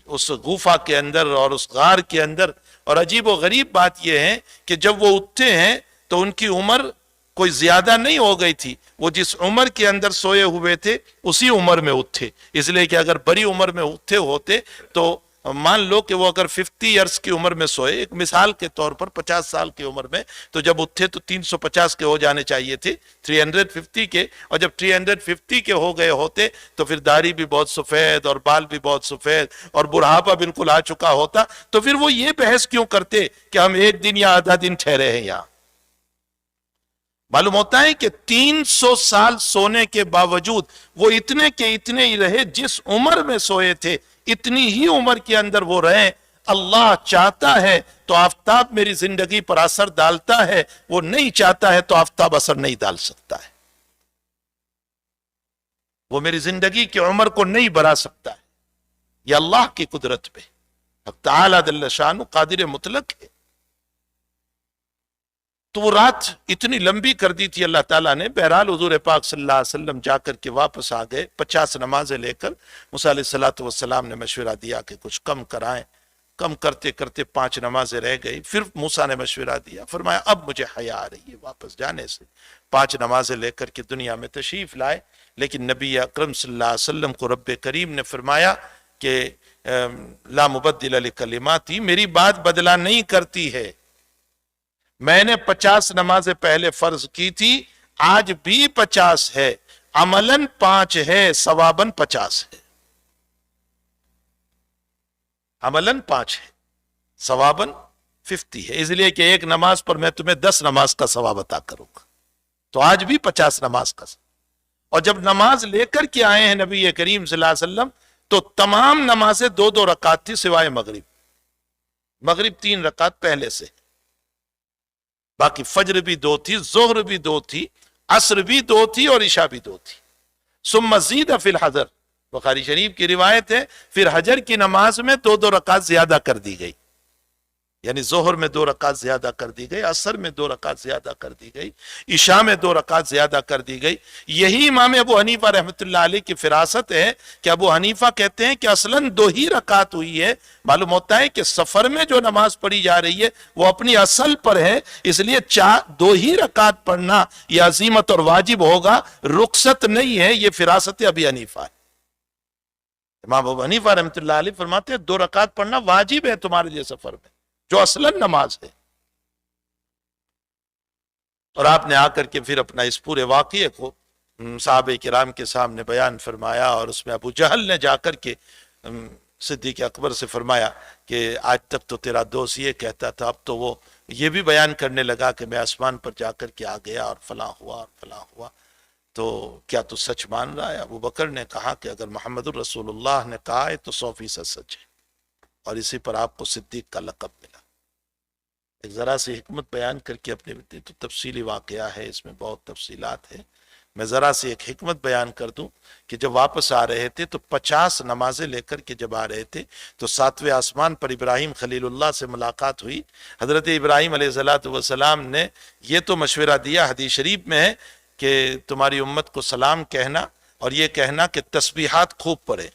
اس غوفہ کے اندر اور اس غار کے اندر. اور عجیب و غریب بات یہ ہے کہ جب وہ اٹھتے ہیں تو ان کی عمر کوئی زیادہ نہیں ہو گئی تھی. وہ جس عمر کے اندر سوئے ہوئے تھے اسی عمر میں اٹھے. اس لیے کہ اگر بڑی عمر میں اٹھے ہوتے تو مان لو کہ وہ اگر 50 ایئرس کی عمر میں سوئے، ایک مثال کے طور پر 50 سال کی عمر میں، تو جب اٹھے تو 350 کے ہو جانے چاہیے تھے، 350 کے. اور جب 350 کے ہو گئے ہوتے تو پھر داڑھی بھی بہت سفید اور بال بھی بہت سفید اور بڑھاپا بالکل آ چکا ہوتا. تو پھر وہ یہ بحث کیوں کرتے کہ ہم 1 دن یا آدھا دن ٹھہرے ہیں یہاں. معلوم ہوتا ہے کہ 300 سال سونے کے باوجود وہ اتنے کے اتنے ہی رہے. جس عمر میں سوئے تھے اتنی ہی عمر کے اندر وہ رہے. اللہ چاہتا ہے تو آفتاب میری زندگی پر اثر ڈالتا ہے، وہ نہیں چاہتا ہے تو آفتاب اثر نہیں ڈال سکتا ہے. وہ میری زندگی کی عمر کو نہیں بڑھا سکتا ہے. یہ اللہ کی قدرت پہ حق تعالی جل شانہ قادر مطلق ہے. تو وہ رات اتنی لمبی کر دی تھی اللہ تعالیٰ نے. بہرحال حضور پاک صلی اللہ علیہ وسلم جا کر کے واپس آ گئے 50 نمازیں لے کر. موسیٰ علیہ السلام نے مشورہ دیا کہ کچھ کم کرائیں. کم کرتے کرتے 5 نمازیں رہ گئی. پھر موسیٰ نے مشورہ دیا، فرمایا اب مجھے حیا آ رہی ہے واپس جانے سے. 5 نمازیں لے کر کے دنیا میں تشریف لائے. لیکن نبی اکرم صلی اللہ علیہ وسلم کو رب کریم نے فرمایا کہ لا مبدل لکلماتی، میری بات بدلا نہیں کرتی ہے. میں نے 50 نمازیں پہلے فرض کی تھی، آج بھی 50 ہے. عملاً 5 ہے، ثواباً 50 ہے. عملاً 5 ہے، ثواباً 50 ہے. اس لیے کہ ایک نماز پر میں تمہیں 10 نماز کا ثواب عطا کروں گا. تو آج بھی 50 نماز کا، اور جب نماز لے کر کے آئے ہیں نبی کریم صلی اللہ علیہ وسلم تو تمام نمازیں 2 رکعت تھی سوائے مغرب 3 رکعت پہلے سے، باقی فجر بھی 2 تھی، ظہر بھی 2 تھی، عصر بھی 2 تھی اور عشاء بھی 2 تھی۔ ثم زید فی الحجر، بخاری شریف کی روایت ہے، پھر حجر کی نماز میں 2 رکعت زیادہ کر دی گئی، یعنی ظہر میں 2 رکعت زیادہ کر دی گئی، عصر میں 2 رکعت زیادہ کر دی گئی، عشاء میں 2 رکعت زیادہ کر دی گئی۔ یہی امام ابو حنیفہ رحمۃ اللہ علیہ کی فراست ہے کہ ابو حنیفہ کہتے ہیں کہ اصلاً 2 ہی رکعت ہوئی ہے۔ معلوم ہوتا ہے کہ سفر میں جو نماز پڑھی جا رہی ہے وہ اپنی اصل پر ہے، اس لیے 2 ہی رکعت پڑھنا یہ عزیمت اور واجب ہوگا، رخصت نہیں ہے۔ یہ فراست ابی حنیفہ ہے۔ امام ابو حنیفہ رحمۃ اللہ علیہ فرماتے ہیں 2 رکعت پڑھنا واجب ہے تمہارے لیے سفر میں، جو اصلاً نماز ہے۔ اور آپ نے آ کر کے پھر اپنا اس پورے واقعے کو صحابہ کرام کے سامنے بیان فرمایا، اور اس میں ابو جہل نے جا کر کے صدیق اکبر سے فرمایا کہ آج تک تو تیرا دوست یہ کہتا تھا، اب تو وہ یہ بھی بیان کرنے لگا کہ میں آسمان پر جا کر کے آ گیا اور فلاں ہوا اور فلاں ہوا، تو کیا تو سچ مان رہا ہے؟ ابو بکر نے کہا کہ اگر محمد الرسول اللہ نے کہا ہے تو 100% سچ ہے، اور اسی پر آپ کو صدیق کا لقب ملا۔ ایک ذرا سی حکمت بیان کر کے اپنے تو تفصیلی واقعہ ہے، اس میں بہت تفصیلات ہیں، میں ذرا سی ایک حکمت بیان کر دوں کہ جب واپس آ رہے تھے تو 50 نمازیں لے کر کے جب آ رہے تھے تو 7ویں آسمان پر ابراہیم خلیل اللہ سے ملاقات ہوئی۔ حضرت ابراہیم علیہ السلام نے یہ تو مشورہ دیا، حدیث شریف میں ہے کہ تمہاری امت کو سلام کہنا اور یہ کہنا کہ تسبیحات خوب پڑھے،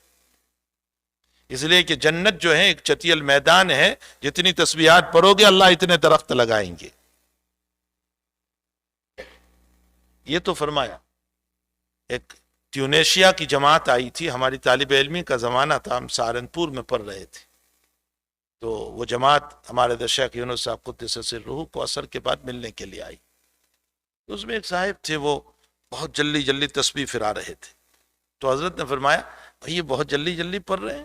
اس لیے کہ جنت جو ہے ایک چتیل میدان ہے، جتنی تسبیحات پڑھو گے اللہ اتنے درخت لگائیں گے، یہ تو فرمایا۔ ایک ٹیونیشیا کی جماعت آئی تھی، ہماری طالب علمی کا زمانہ تھا، ہم سہارنپور میں پڑھ رہے تھے، تو وہ جماعت ہمارے شیخ یونس صاحب قدس سرہ کو عصر کے بعد ملنے کے لیے آئی۔ تو اس میں ایک صاحب تھے، وہ بہت جلدی تسبیح پھرا رہے تھے، تو حضرت نے فرمایا بھائی یہ بہت جلدی پڑھ رہے ہیں،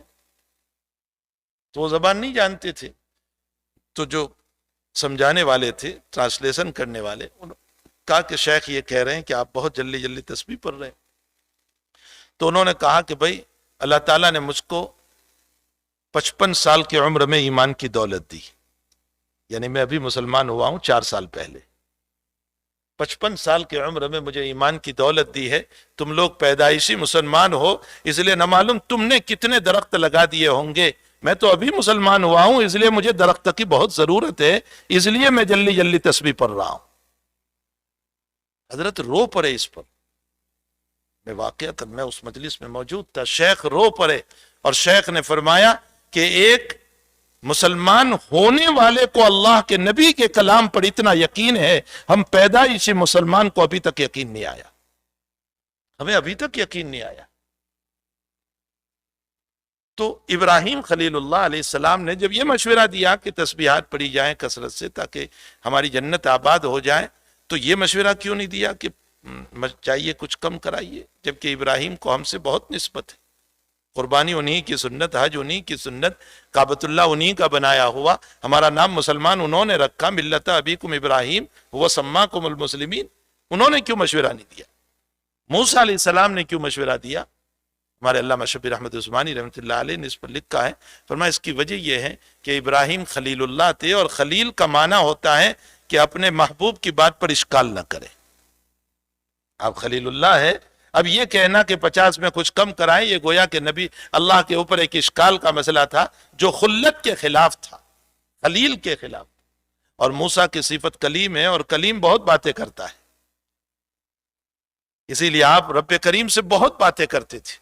تو وہ زبان نہیں جانتے تھے، تو جو سمجھانے والے تھے، ٹرانسلیشن کرنے والے، کہا کہ شیخ یہ کہہ رہے ہیں کہ آپ بہت جلدی تسبیح پڑھ رہے ہیں۔ تو انہوں نے کہا کہ بھائی اللہ تعالیٰ نے مجھ کو 55 سال کی عمر میں ایمان کی دولت دی، یعنی میں ابھی مسلمان ہوا ہوں 4 سال پہلے، 55 سال کی عمر میں مجھے ایمان کی دولت دی ہے، تم لوگ پیدائشی مسلمان ہو، اس لیے نہ معلوم تم نے کتنے درخت لگا دیے ہوں گے، میں تو ابھی مسلمان ہوا ہوں، اس لیے مجھے درخت کی بہت ضرورت ہے، اس لیے میں جلدی تسبیح پڑھ رہا ہوں۔ حضرت رو پڑے اس پر، میں واقعہ میں اس مجلس میں موجود تھا، شیخ رو پڑے، اور شیخ نے فرمایا کہ ایک مسلمان ہونے والے کو اللہ کے نبی کے کلام پر اتنا یقین ہے، ہم پیدائشی مسلمان کو ابھی تک یقین نہیں آیا، ہمیں ابھی تک یقین نہیں آیا۔ تو ابراہیم خلیل اللہ علیہ السلام نے جب یہ مشورہ دیا کہ تسبیحات پڑھی جائیں کثرت سے تاکہ ہماری جنت آباد ہو جائے، تو یہ مشورہ کیوں نہیں دیا کہ چاہیے کچھ کم کرائیے، جبکہ ابراہیم کو ہم سے بہت نسبت ہے، قربانی انہی کی سنت، حج انہی کی سنت، کعبۃ اللہ انہی کا بنایا ہوا، ہمارا نام مسلمان انہوں نے رکھا، ملت ابیکم ابراہیم هو سماکم المسلمین، انہوں نے کیوں مشورہ نہیں دیا؟ موسیٰ علیہ السلام نے کیوں مشورہ دیا؟ ہمارے علامہ شبیر احمد عثمانی رحمۃ اللہ علیہ نے اس پر لکھا ہے، فرمایا اس کی وجہ یہ ہے کہ ابراہیم خلیل اللہ تھے، اور خلیل کا معنی ہوتا ہے کہ اپنے محبوب کی بات پر اشکال نہ کرے۔ آپ خلیل اللہ ہے، اب یہ کہنا کہ 50 میں کچھ کم کرائیں، یہ گویا کہ نبی اللہ کے اوپر ایک اشکال کا مسئلہ تھا جو خلت کے خلاف تھا، خلیل کے خلاف، اور موسیٰ کی صفت کلیم ہے، اور کلیم بہت باتیں کرتا ہے، اسی لیے آپ رب کریم سے بہت باتیں کرتے تھے،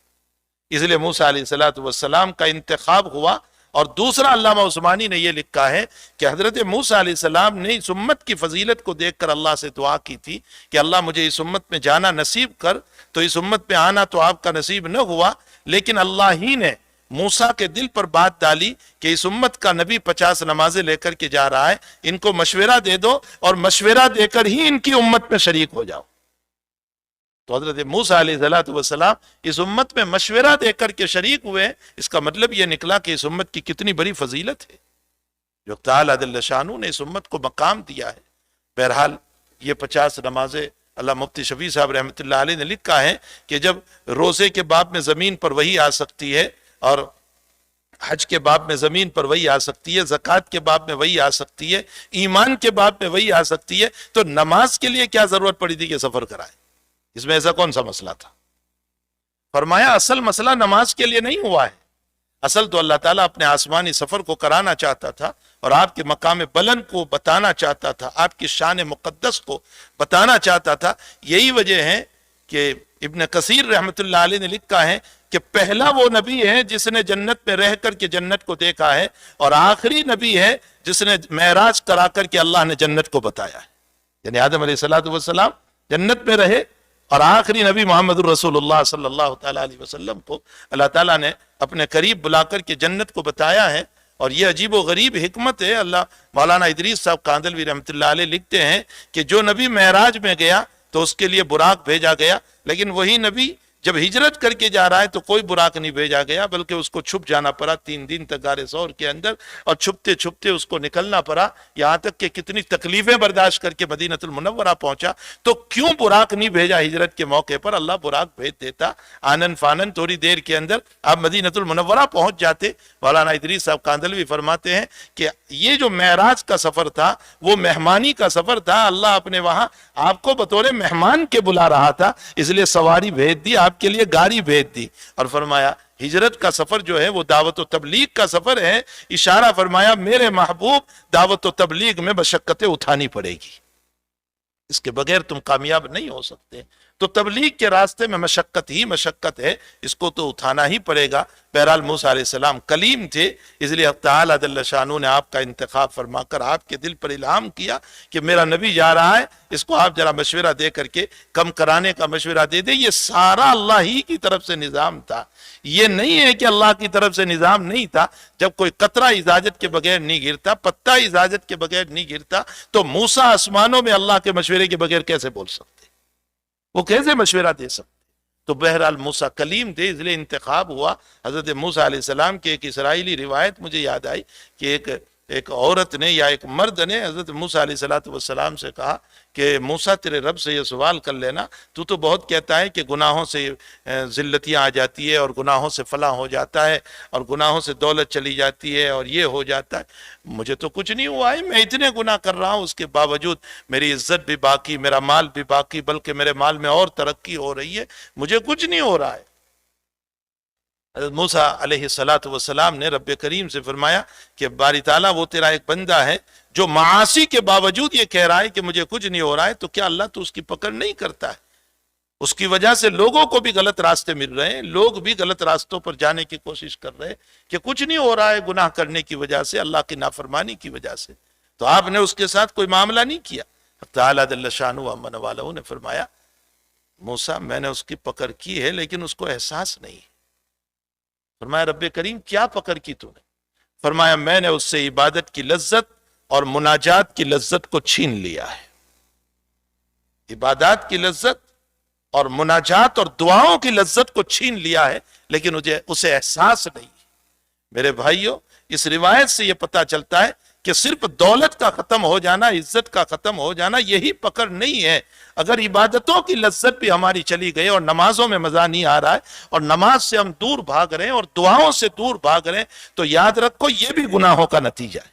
اس لیے موسیٰ علیہ السلام کا انتخاب ہوا۔ اور دوسرا علامہ عثمانی نے یہ لکھا ہے کہ حضرت موسیٰ علیہ السلام نے اس امت کی فضیلت کو دیکھ کر اللہ سے دعا کی تھی کہ اللہ مجھے اس امت میں جانا نصیب کر، تو اس امت میں آنا تو آپ کا نصیب نہ ہوا، لیکن اللہ ہی نے موسیٰ کے دل پر بات ڈالی کہ اس امت کا نبی 50 نمازیں لے کر کے جا رہا ہے، ان کو مشورہ دے دو، اور مشورہ دے کر ہی ان کی امت میں شریک ہو جاؤ۔ تو حضرت موسیٰ علیہ السلام اس امت میں مشورہ دے کر کے شریک ہوئے، اس کا مطلب یہ نکلا کہ اس امت کی کتنی بڑی فضیلت ہے جو تعالیٰ جل شانہ نے اس امت کو مقام دیا ہے۔ بہرحال یہ 50 نمازیں اللہ مفتی شفیع صاحب رحمۃ اللہ علیہ نے لکھا ہے کہ جب روزے کے باب میں زمین پر وہی آ سکتی ہے اور حج کے باب میں زمین پر وہی آ سکتی ہے، زکوٰۃ کے باب میں وہی آ سکتی ہے، ایمان کے باب میں وہی آ سکتی ہے، تو نماز کے لیے کیا ضرورت پڑی تھی کہ سفر کرائے؟ اس میں ایسا کون سا مسئلہ تھا؟ فرمایا اصل مسئلہ نماز کے لیے نہیں ہوا ہے، اصل تو اللہ تعالیٰ اپنے آسمانی سفر کو کرانا چاہتا تھا اور آپ کے مقام بلند کو بتانا چاہتا تھا، آپ کی شان مقدس کو بتانا چاہتا تھا۔ یہی وجہ ہے کہ ابن کثیر رحمۃ اللہ علیہ نے لکھا ہے کہ پہلا وہ نبی ہے جس نے جنت میں رہ کر کے جنت کو دیکھا ہے، اور آخری نبی ہے جس نے معراج کرا کر کے اللہ نے جنت کو بتایا ہے۔ یعنی آدم علیہ السلام جنت میں رہے، اور آخری نبی محمد الرسول اللہ صلی اللہ تعالیٰ علیہ وسلم کو اللہ تعالیٰ نے اپنے قریب بلا کر کے جنت کو بتایا ہے۔ اور یہ عجیب و غریب حکمت ہے۔ اللہ مولانا ادریس صاحب کاندلوی رحمۃ اللہ علیہ لکھتے ہیں کہ جو نبی معراج میں گیا تو اس کے لیے براق بھیجا گیا، لیکن وہی نبی جب ہجرت کر کے جا رہا ہے تو کوئی براق نہیں بھیجا گیا، بلکہ اس کو چھپ جانا پڑا 3 دن تک غار ثور کے اندر، اور چھپتے چھپتے اس کو نکلنا پڑا، یہاں تک کہ کتنی تکلیفیں برداشت کر کے مدینۃ المنورہ پہنچا۔ تو کیوں براق نہیں بھیجا ہجرت کے موقع پر؟ اللہ براق بھیج دیتا، آنن فانن تھوڑی دیر کے اندر آپ مدینۃ المنورہ پہنچ جاتے۔ مولانا ادریس صاحب کاندلوی فرماتے ہیں کہ یہ جو معراج کا سفر تھا وہ مہمانی کا سفر تھا، اللہ اپنے وہاں آپ کو بطور مہمان کے بلا رہا تھا، اس لیے سواری بھیج دی، آپ کے لیے گاڑی بھیج دی، اور فرمایا ہجرت کا سفر جو ہے وہ دعوت و تبلیغ کا سفر ہے۔ اشارہ فرمایا میرے محبوب دعوت و تبلیغ میں مشقتیں اٹھانی پڑے گی، اس کے بغیر تم کامیاب نہیں ہو سکتے۔ تو تبلیغ کے راستے میں مشقت ہی مشقت ہے، اس کو تو اٹھانا ہی پڑے گا۔ بہرحال موسیٰ علیہ السلام کلیم تھے، اس لیے اللہ تعالیٰ جل شانہ نے آپ کا انتخاب فرما کر آپ کے دل پر الہام کیا کہ میرا نبی جا رہا ہے، اس کو آپ ذرا مشورہ دے کر کے کم کرانے کا مشورہ دے دیں۔ یہ سارا اللہ ہی کی طرف سے نظام تھا، یہ نہیں ہے کہ اللہ کی طرف سے نظام نہیں تھا۔ جب کوئی قطرہ اجازت کے بغیر نہیں گرتا، پتہ اجازت کے بغیر نہیں گرتا، تو موسیٰ آسمانوں میں اللہ کے مشورے کے بغیر کیسے بول سکتے؟ وہ کیسے مشورہ دے سکتے؟ تو بہرحال موسیٰ کلیم تھے، اس لیے انتخاب ہوا۔ حضرت موسیٰ علیہ السلام کی ایک اسرائیلی روایت مجھے یاد آئی کہ ایک عورت نے یا ایک مرد نے حضرت موسیٰ علیہ السلام سے کہا کہ موسیٰ تیرے رب سے یہ سوال کر لینا، تو بہت کہتا ہے کہ گناہوں سے ذلتیاں آ جاتی ہے، اور گناہوں سے فلاں ہو جاتا ہے، اور گناہوں سے دولت چلی جاتی ہے، اور یہ ہو جاتا ہے۔ مجھے تو کچھ نہیں ہوا ہے، میں اتنے گناہ کر رہا ہوں، اس کے باوجود میری عزت بھی باقی، میرا مال بھی باقی، بلکہ میرے مال میں اور ترقی ہو رہی ہے، مجھے کچھ نہیں ہو رہا ہے۔ حضرت موسیٰ علیہ السلام نے رب کریم سے فرمایا کہ باری تعالیٰ وہ تیرا ایک بندہ ہے جو معاصی کے باوجود یہ کہہ رہا ہے کہ مجھے کچھ نہیں ہو رہا ہے، تو کیا اللہ تو اس کی پکڑ نہیں کرتا ہے؟ اس کی وجہ سے لوگوں کو بھی غلط راستے مل رہے ہیں، لوگ بھی غلط راستوں پر جانے کی کوشش کر رہے ہیں کہ کچھ نہیں ہو رہا ہے گناہ کرنے کی وجہ سے، اللہ کی نافرمانی کی وجہ سے۔ تو آپ نے اس کے ساتھ کوئی معاملہ نہیں کیا۔ تعالیٰ جل شانہ و من والہ نے فرمایا موسیٰ میں نے اس کی پکڑ کی ہے لیکن اس کو احساس نہیں۔ فرمایا رب کریم کیا پکڑ کی تو نے؟ فرمایا میں نے اس سے عبادت کی لذت اور مناجات کی لذت کو چھین لیا ہے۔ عبادات کی لذت اور مناجات اور دعاؤں کی لذت کو چھین لیا ہے، لیکن مجھے اسے احساس نہیں۔ میرے بھائیوں، اس روایت سے یہ پتہ چلتا ہے کہ صرف دولت کا ختم ہو جانا، عزت کا ختم ہو جانا یہی پکڑ نہیں ہے۔ اگر عبادتوں کی لذت بھی ہماری چلی گئی اور نمازوں میں مزہ نہیں آ رہا ہے، اور نماز سے ہم دور بھاگ رہے ہیں اور دعاؤں سے دور بھاگ رہے ہیں، تو یاد رکھو یہ بھی گناہوں کا نتیجہ ہے،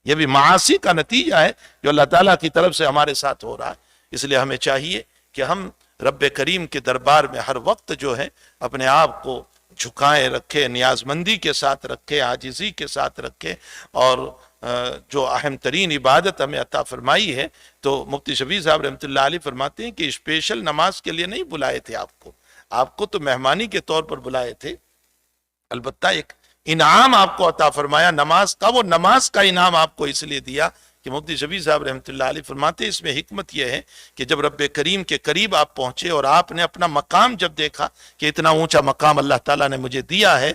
یہ بھی معاصی کا نتیجہ ہے جو اللہ تعالیٰ کی طرف سے ہمارے ساتھ ہو رہا ہے۔ اس لیے ہمیں چاہیے کہ ہم رب کریم کے دربار میں ہر وقت جو ہے اپنے آپ کو جھکائے رکھے، نیاز مندی کے ساتھ رکھے، عاجزی کے ساتھ رکھے، اور جو اہم ترین عبادت ہمیں عطا فرمائی ہے۔ تو مفتی شفیع صاحب رحمۃ اللہ علیہ فرماتے ہیں کہ اسپیشل نماز کے لیے نہیں بلائے تھے آپ کو تو مہمانی کے طور پر بلائے تھے، البتہ ایک انعام آپ کو عطا فرمایا نماز کا۔ وہ نماز کا انعام آپ کو اس لیے دیا کہ مفتی شفیع صاحب رحمۃ اللہ علیہ فرماتے ہیں اس میں حکمت یہ ہے کہ جب رب کریم کے قریب آپ پہنچے اور آپ نے اپنا مقام جب دیکھا کہ اتنا اونچا مقام اللہ تعالیٰ نے مجھے دیا ہے،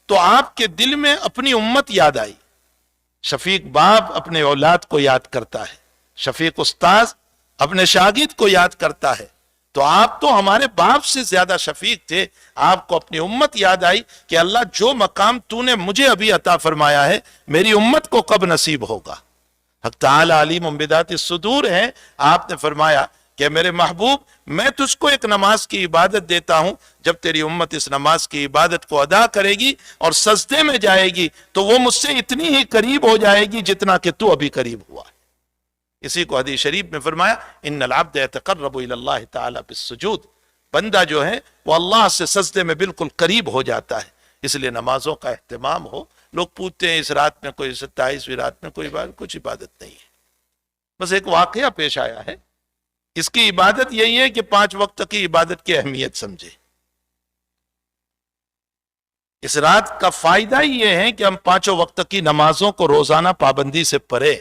تو آپ کے دل میں اپنی امت یاد آئی۔ شفیق باپ اپنے اولاد کو یاد کرتا ہے، شفیق استاذ اپنے شاگرد کو یاد کرتا ہے، تو آپ تو ہمارے باپ سے زیادہ شفیق تھے۔ آپ کو اپنی امت یاد آئی کہ اللہ جو مقام تو نے مجھے ابھی عطا فرمایا ہے میری امت کو کب نصیب ہوگا۔ حق تعالی علیم بذات الصدور ہے۔ آپ نے فرمایا کہ میرے محبوب میں تجھ کو ایک نماز کی عبادت دیتا ہوں، جب تیری امت اس نماز کی عبادت کو ادا کرے گی اور سجدے میں جائے گی تو وہ مجھ سے اتنی ہی قریب ہو جائے گی جتنا کہ تو ابھی قریب ہوا ہے۔ اسی کو حدیث شریف میں فرمایا ان العبد يتقرب الى اللہ تعالی بالسجود، بندہ جو ہے وہ اللہ سے سجدے میں بالکل قریب ہو جاتا ہے۔ اس لیے نمازوں کا اہتمام ہو۔ لوگ پوچھتے ہیں اس رات میں کوئی 27ویں رات میں کوئی کچھ عبادت نہیں ہے، بس ایک واقعہ پیش آیا ہے۔ اس کی عبادت یہی ہے کہ 5 وقت کی عبادت کی اہمیت سمجھے۔ اس رات کا فائدہ ہی یہ ہے کہ ہم 5 وقت کی نمازوں کو روزانہ پابندی سے پڑھے،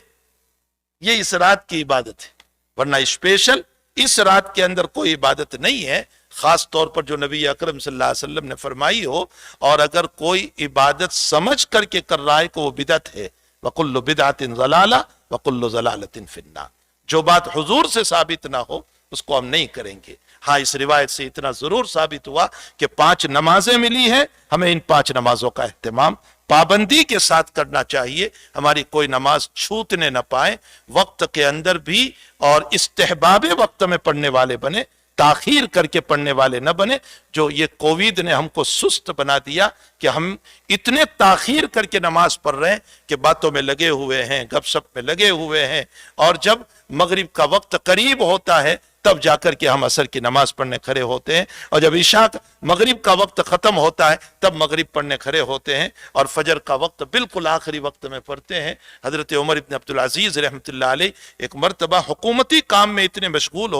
یہ اس رات کی عبادت ہے۔ ورنہ اسپیشل اس رات کے اندر کوئی عبادت نہیں ہے، خاص طور پر جو نبی اکرم صلی اللہ علیہ وسلم نے فرمائی ہو، اور اگر کوئی عبادت سمجھ کر کے کر رہا ہے کہ وہ بدعت ہے۔ وَكُلُّ بِدْعَةٍ ضَلَالَةٍ وَكُلُّ ضَلَالَةٍ فِي النَّارِ، جو بات حضور سے ثابت نہ ہو اس کو ہم نہیں کریں گے۔ ہاں اس روایت سے اتنا ضرور ثابت ہوا کہ 5 نمازیں ملی ہیں، ہمیں ان 5 نمازوں کا اہتمام پابندی کے ساتھ کرنا چاہیے، ہماری کوئی نماز چھوٹنے نہ پائے، وقت کے اندر بھی، اور استحباب وقت میں پڑھنے والے بنے، تاخیر کر کے پڑھنے والے نہ بنے۔ جو یہ کووید نے ہم کو سست بنا دیا کہ ہم اتنے تاخیر کر کے نماز پڑھ رہے ہیں کہ باتوں میں لگے ہوئے ہیں، گپ شپ میں لگے ہوئے ہیں، اور جب مغرب کا وقت قریب ہوتا ہے تب جا کر کے ہم عصر کی نماز پڑھنے کھڑے ہوتے ہیں، اور جب عشاء مغرب کا وقت ختم ہوتا ہے تب مغرب پڑھنے کھڑے ہوتے ہیں، اور فجر کا وقت بالکل آخری وقت میں پڑھتے ہیں۔ حضرت عمر ابن عبدالعزیز رحمۃ اللہ علیہ ایک مرتبہ حکومتی کام میں اتنے مشغول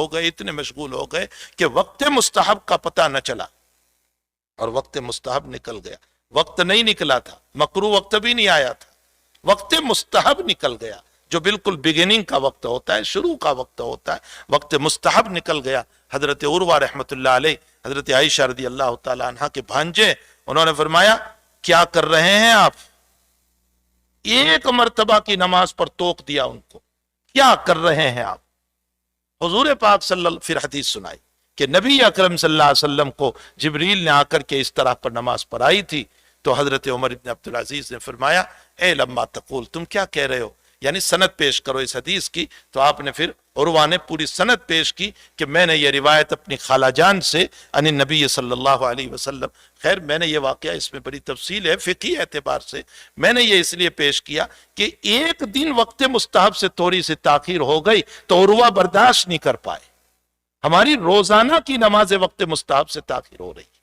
ہو گئے کہ وقت مستحب کا پتہ نہ چلا، اور وقت مستحب نکل گیا۔ وقت نہیں نکلا تھا، مکروہ وقت بھی نہیں آیا تھا، وقت مستحب نکل گیا، جو بالکل بگننگ کا وقت ہوتا ہے، شروع کا وقت ہوتا ہے، وقت مستحب نکل گیا۔ حضرت عروہ رحمۃ اللہ علیہ، حضرت عائشہ رضی اللہ تعالی عنہ کے بھانجے، انہوں نے فرمایا کیا کر رہے ہیں آپ؟ ایک مرتبہ کی نماز پر توق دیا ان کو، کیا کر رہے ہیں آپ؟ حضور پاک صلی اللہ، پھر حدیث سنائی کہ نبی اکرم صلی اللہ علیہ وسلم کو جبریل نے آ کر کے اس طرح پر نماز پڑھائی تھی، تو حضرت عمر ابن عبدالعزیز نے فرمایا اے لما تقول، تم کیا کہہ رہے ہو؟ یعنی سند پیش کرو اس حدیث کی۔ تو آپ نے پھر عروہ نے پوری سند پیش کی کہ میں نے یہ روایت اپنی خالہ جان سے ان نبی صلی اللہ علیہ وسلم، خیر میں نے یہ واقعہ، اس میں بڑی تفصیل ہے فقہی اعتبار سے، میں نے یہ اس لیے پیش کیا کہ ایک دن وقت مستحب سے تھوڑی سی تاخیر ہو گئی تو عروہ برداشت نہیں کر پائے۔ ہماری روزانہ کی نماز وقت مستحب سے تاخیر ہو رہی ہے،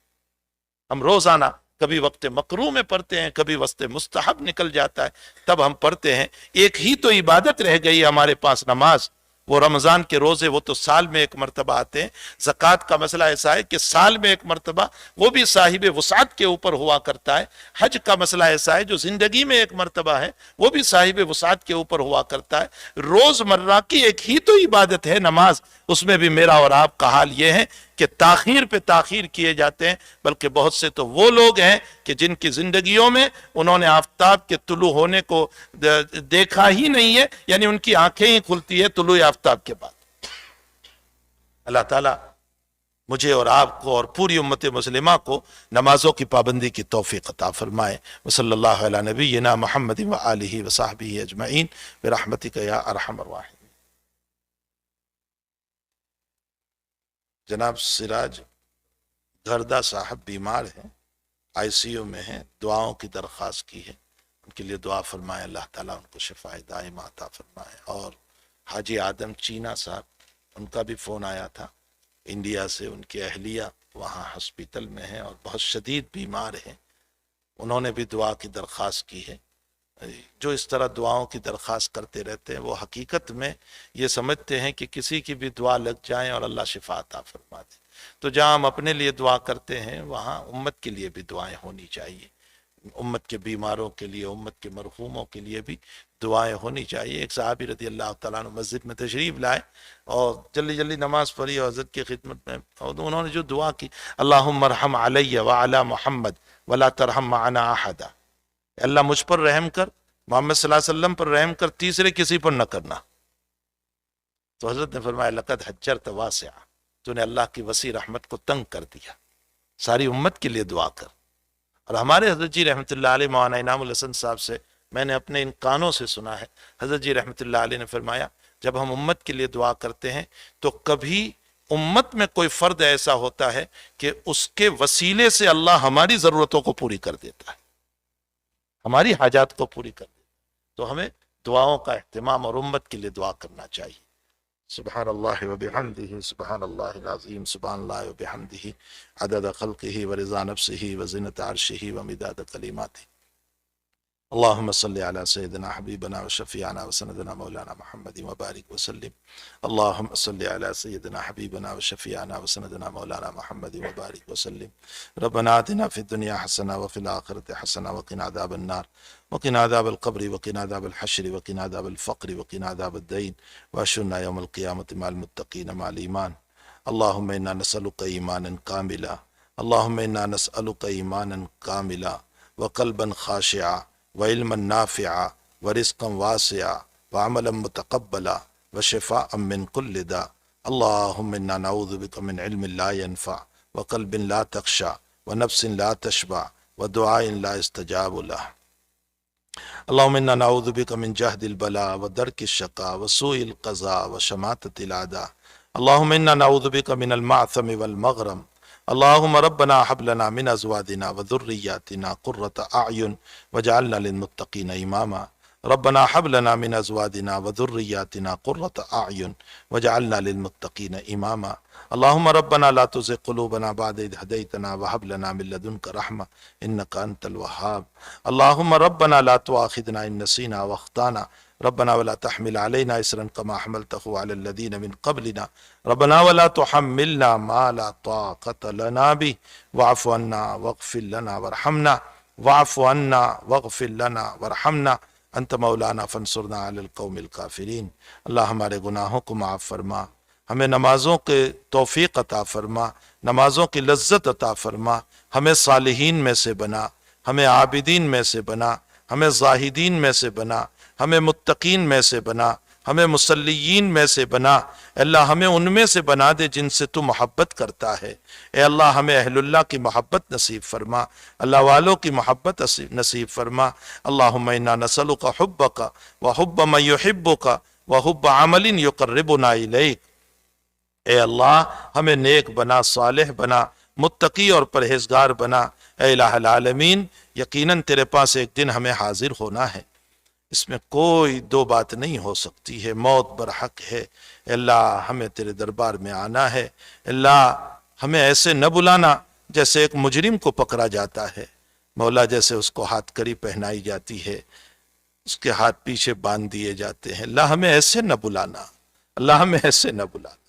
ہم روزانہ کبھی وقت مکروہ میں پڑھتے ہیں، کبھی وقت مستحب نکل جاتا ہے، تب ہم پڑھتے ہیں۔ ایک ہی تو عبادت رہ گئی ہمارے پاس، نماز، وہ رمضان کے روزے، وہ تو سال میں ایک مرتبہ آتے ہیں۔ زکوٰۃ کا مسئلہ ایسا ہے کہ سال میں ایک مرتبہ، وہ بھی صاحب وسعت کے اوپر ہوا کرتا ہے۔ حج کا مسئلہ ایسا ہے جو زندگی میں ایک مرتبہ ہے، وہ بھی صاحب وسعت کے اوپر ہوا کرتا ہے۔ روز مرہ کی ایک ہی تو عبادت ہے نماز، اس میں بھی میرا اور آپ کا حال یہ ہے کہ تاخیر پہ تاخیر کیے جاتے ہیں، بلکہ بہت سے تو وہ لوگ ہیں کہ جن کی زندگیوں میں انہوں نے آفتاب کے طلوع ہونے کو دیکھا ہی نہیں ہے، یعنی ان کی آنکھیں ہی کھلتی ہے طلوع آفتاب کے بعد۔ اللہ تعالیٰ مجھے اور آپ کو اور پوری امت مسلمہ کو نمازوں کی پابندی کی توفیق عطا فرمائے۔ وصلی اللہ علی نبینا محمد وآلہ وصحبہ اجمعین برحمتک یا ارحم الراحمین۔ جناب سراج گھردہ صاحب بیمار ہیں، آئی سی یو میں ہیں، دعاؤں کی درخواست کی ہے، ان کے لیے دعا فرمائے، اللہ تعالیٰ ان کو شفاء دائمہ عطا فرمائے۔ اور حاجی آدم چینا صاحب، ان کا بھی فون آیا تھا انڈیا سے، ان کی اہلیہ وہاں ہسپیٹل میں ہیں اور بہت شدید بیمار ہیں، انہوں نے بھی دعا کی درخواست کی ہے۔ جو اس طرح دعاؤں کی درخواست کرتے رہتے ہیں وہ حقیقت میں یہ سمجھتے ہیں کہ کسی کی بھی دعا لگ جائیں اور اللہ شفا عطا فرما دے۔ تو جہاں ہم اپنے لیے دعا کرتے ہیں وہاں امت کے لیے بھی دعائیں ہونی چاہیے، امت کے بیماروں کے لیے، امت کے مرحوموں کے لیے بھی دعائیں ہونی چاہیے۔ ایک صحابی رضی اللہ تعالیٰ عنہ مسجد میں تشریف لائے اور جلدی نماز پڑھی اور حضرت کی خدمت میں، اور انہوں نے جو دعا کی، اللہم ارحم علی وعلی محمد ولا ترحم معنا احدا، اللہ مجھ پر رحم کر، محمد صلی اللہ علیہ وسلم پر رحم کر، تیسرے کسی پر نہ کرنا۔ تو حضرت نے فرمایا لقد حجرت واسعا، تو نے اللہ کی وسیع رحمت کو تنگ کر دیا، ساری امت کے لیے دعا کر۔ اور ہمارے حضرت جی رحمۃ اللہ علیہ، مولانا انعام الحسن صاحب سے میں نے اپنے ان کانوں سے سنا ہے، حضرت جی رحمۃ اللہ علیہ نے فرمایا جب ہم امت کے لیے دعا کرتے ہیں تو کبھی امت میں کوئی فرد ایسا ہوتا ہے کہ اس کے وسیلے سے اللہ ہماری ضرورتوں کو پوری کر دیتا ہے، ہماری حاجات کو پوری کر دیتا ہے، تو ہمیں دعاؤں کا اہتمام اور امت کے لیے دعا کرنا چاہیے۔ سبحان اللہ وبحمدہ، سبحان اللہ العظیم، سبحان اللہ وبحمدہ، عدد خلقہ ورضا نفسہ وزنۃ عرشہ ومداد کلماتہ۔ اللهم صل على سيدنا حبيبنا وشفيعنا وسندنا مولانا محمد وبارك وسلم. اللهم صل على سيدنا حبيبنا وشفيعنا وسندنا مولانا محمد وبارك وسلم. ربنا آتنا في الدنيا حسنة وفي الآخرة حسنة وقنا عذاب النار وقنا عذاب القبر وقنا عذاب الحشر وقنا عذاب الفقر وقنا عذاب الدين واشرنا يوم القيامة مع المتقين مع الإيمان. اللهم إنا نسألك إيمانا كاملا، اللهم إنا نسألك إيمانا كاملا وقلبا خاشعا وعلما نافعا ورزقا واسعا وعملا متقبلا وشفاء من كل داء. اللهم إنا نعوذ بك من علم لا ينفع وقلب لا تخشع ونفس لا تشبع ودعاء لا يستجاب له. اللهم إنا نعوذ بك من جهد البلاء ودرك الشقاء وسوء القضاء وشماتة الأعداء. اللهم إنا نعوذ بك من المعثم والمغرم. اللهم ربنا هب لنا من ازواجنا وذرياتنا قرة اعين واجعلنا للمتقين اماما. ربنا هب لنا من ازواجنا وذرياتنا قرة اعين واجعلنا للمتقين اماما. اللهم ربنا لا تزغ قلوبنا بعد إذ هديتنا وهب لنا من لدنك رحمة انك انت الوهاب. اللهم ربنا لا تؤاخذنا ان نسينا واخطانا. ربنا ولا تحمل علينا إسرا كما حملته على الذين من قبلنا. ربنا ولا تحملنا ما لا طاقة لنا به واعف عنا واغفر لنا وارحمنا واعف عنا واغفر لنا وارحمنا انت مولانا فانصرنا على القوم الكافرين. اللہ ہمارے گناہوں کو معاف فرما، ہمیں نمازوں کے توفیق عطا فرما، نمازوں کی لذت عطا فرما، ہمیں صالحین میں سے بنا، ہمیں عابدین میں سے بنا، ہمیں زاہدین میں سے بنا، ہمیں متقین میں سے بنا، ہمیں مصلیین میں سے بنا۔ اللہ ہمیں ان میں سے بنا دے جن سے تو محبت کرتا ہے۔ اے اللہ ہمیں اہل اللہ کی محبت نصیب فرما، اللہ والوں کی محبت نصیب فرما۔ اللہم انا نسألک حبک وحب من یحبک وحب عمل یقربنا الیک۔ اے اللہ ہمیں نیک بنا، صالح بنا، متقی اور پرہیزگار بنا۔ اے الہ العالمین، یقیناً تیرے پاس ایک دن ہمیں حاضر ہونا ہے، اس میں کوئی دو بات نہیں ہو سکتی ہے، موت برحق ہے۔ اللہ ہمیں تیرے دربار میں آنا ہے۔ اللہ ہمیں ایسے نہ بلانا جیسے ایک مجرم کو پکڑا جاتا ہے، مولا جیسے اس کو ہاتھ کڑی پہنائی جاتی ہے، اس کے ہاتھ پیچھے باندھ دیے جاتے ہیں۔ اللہ ہمیں ایسے نہ بلانا، اللہ ہمیں ایسے نہ بلانا،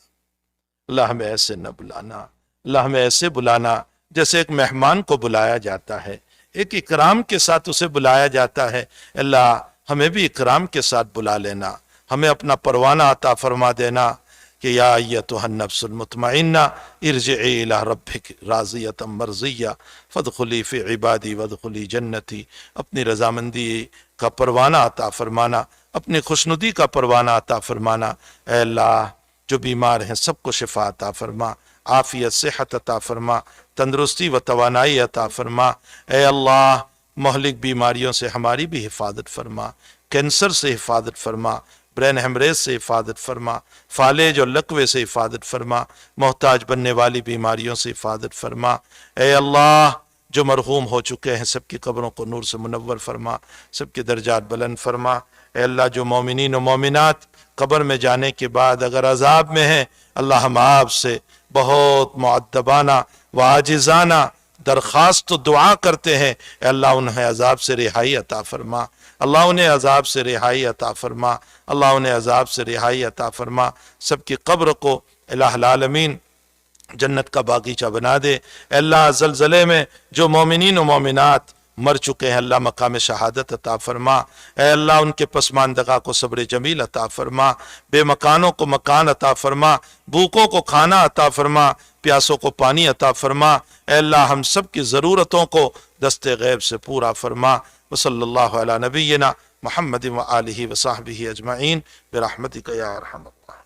اللہ ہمیں ایسے نہ بلانا، اللہ ہمیں ایسے بلانا جیسے ایک مہمان کو بلایا جاتا ہے، ایک اکرام کے ساتھ اسے بلایا جاتا ہے۔ اللہ ہمیں بھی اکرام کے ساتھ بلا لینا، ہمیں اپنا پروانہ عطا فرما دینا کہ یا ایتھا النفس المطمئنہ ارجعی الی ربک راضیۃ مرضیہ فادخلی فی عبادی وادخلی جنتی۔ اپنی رضامندی کا پروانہ عطا فرمانا، اپنی خوشنودی کا پروانہ عطا فرمانا۔ اے اللہ جو بیمار ہیں سب کو شفا عطا فرما، عافیت صحت عطا فرما، تندرستی و توانائی عطا فرما۔ اے اللہ مہلک بیماریوں سے ہماری بھی حفاظت فرما، کینسر سے حفاظت فرما، برین ہیمریج سے حفاظت فرما، فالج اور لقوے سے حفاظت فرما، محتاج بننے والی بیماریوں سے حفاظت فرما۔ اے اللہ جو مرحوم ہو چکے ہیں سب کی قبروں کو نور سے منور فرما، سب کے درجات بلند فرما۔ اے اللہ جو مومنین و مومنات قبر میں جانے کے بعد اگر عذاب میں ہیں، اللہ ہم آپ سے بہت معدبانہ و عاجزانہ درخواست و دعا کرتے ہیں، اے اللہ انہیں عذاب سے رہائی عطا فرما، اللہ انہیں عذاب سے رہائی عطا فرما، اللہ انہیں عذاب سے رہائی عطا فرما۔ سب کی قبر کو الہ العالمین جنت کا باغیچہ بنا دے۔ اے اللہ زلزلے میں جو مومنین و مومنات مر چکے ہیں اللہ مقام شہادت عطا فرما۔ اے اللہ ان کے پسماندگاہ کو صبر جمیل عطا فرما، بے مکانوں کو مکان عطا فرما، بھوکوں کو کھانا عطا فرما، پیاسوں کو پانی عطا فرما۔ اے اللہ ہم سب کی ضرورتوں کو دست غیب سے پورا فرما۔ وصلی اللہ علی نبینا محمد و آلہ و صحبہ اجمعین برحمتک یا ارحم الراحمین۔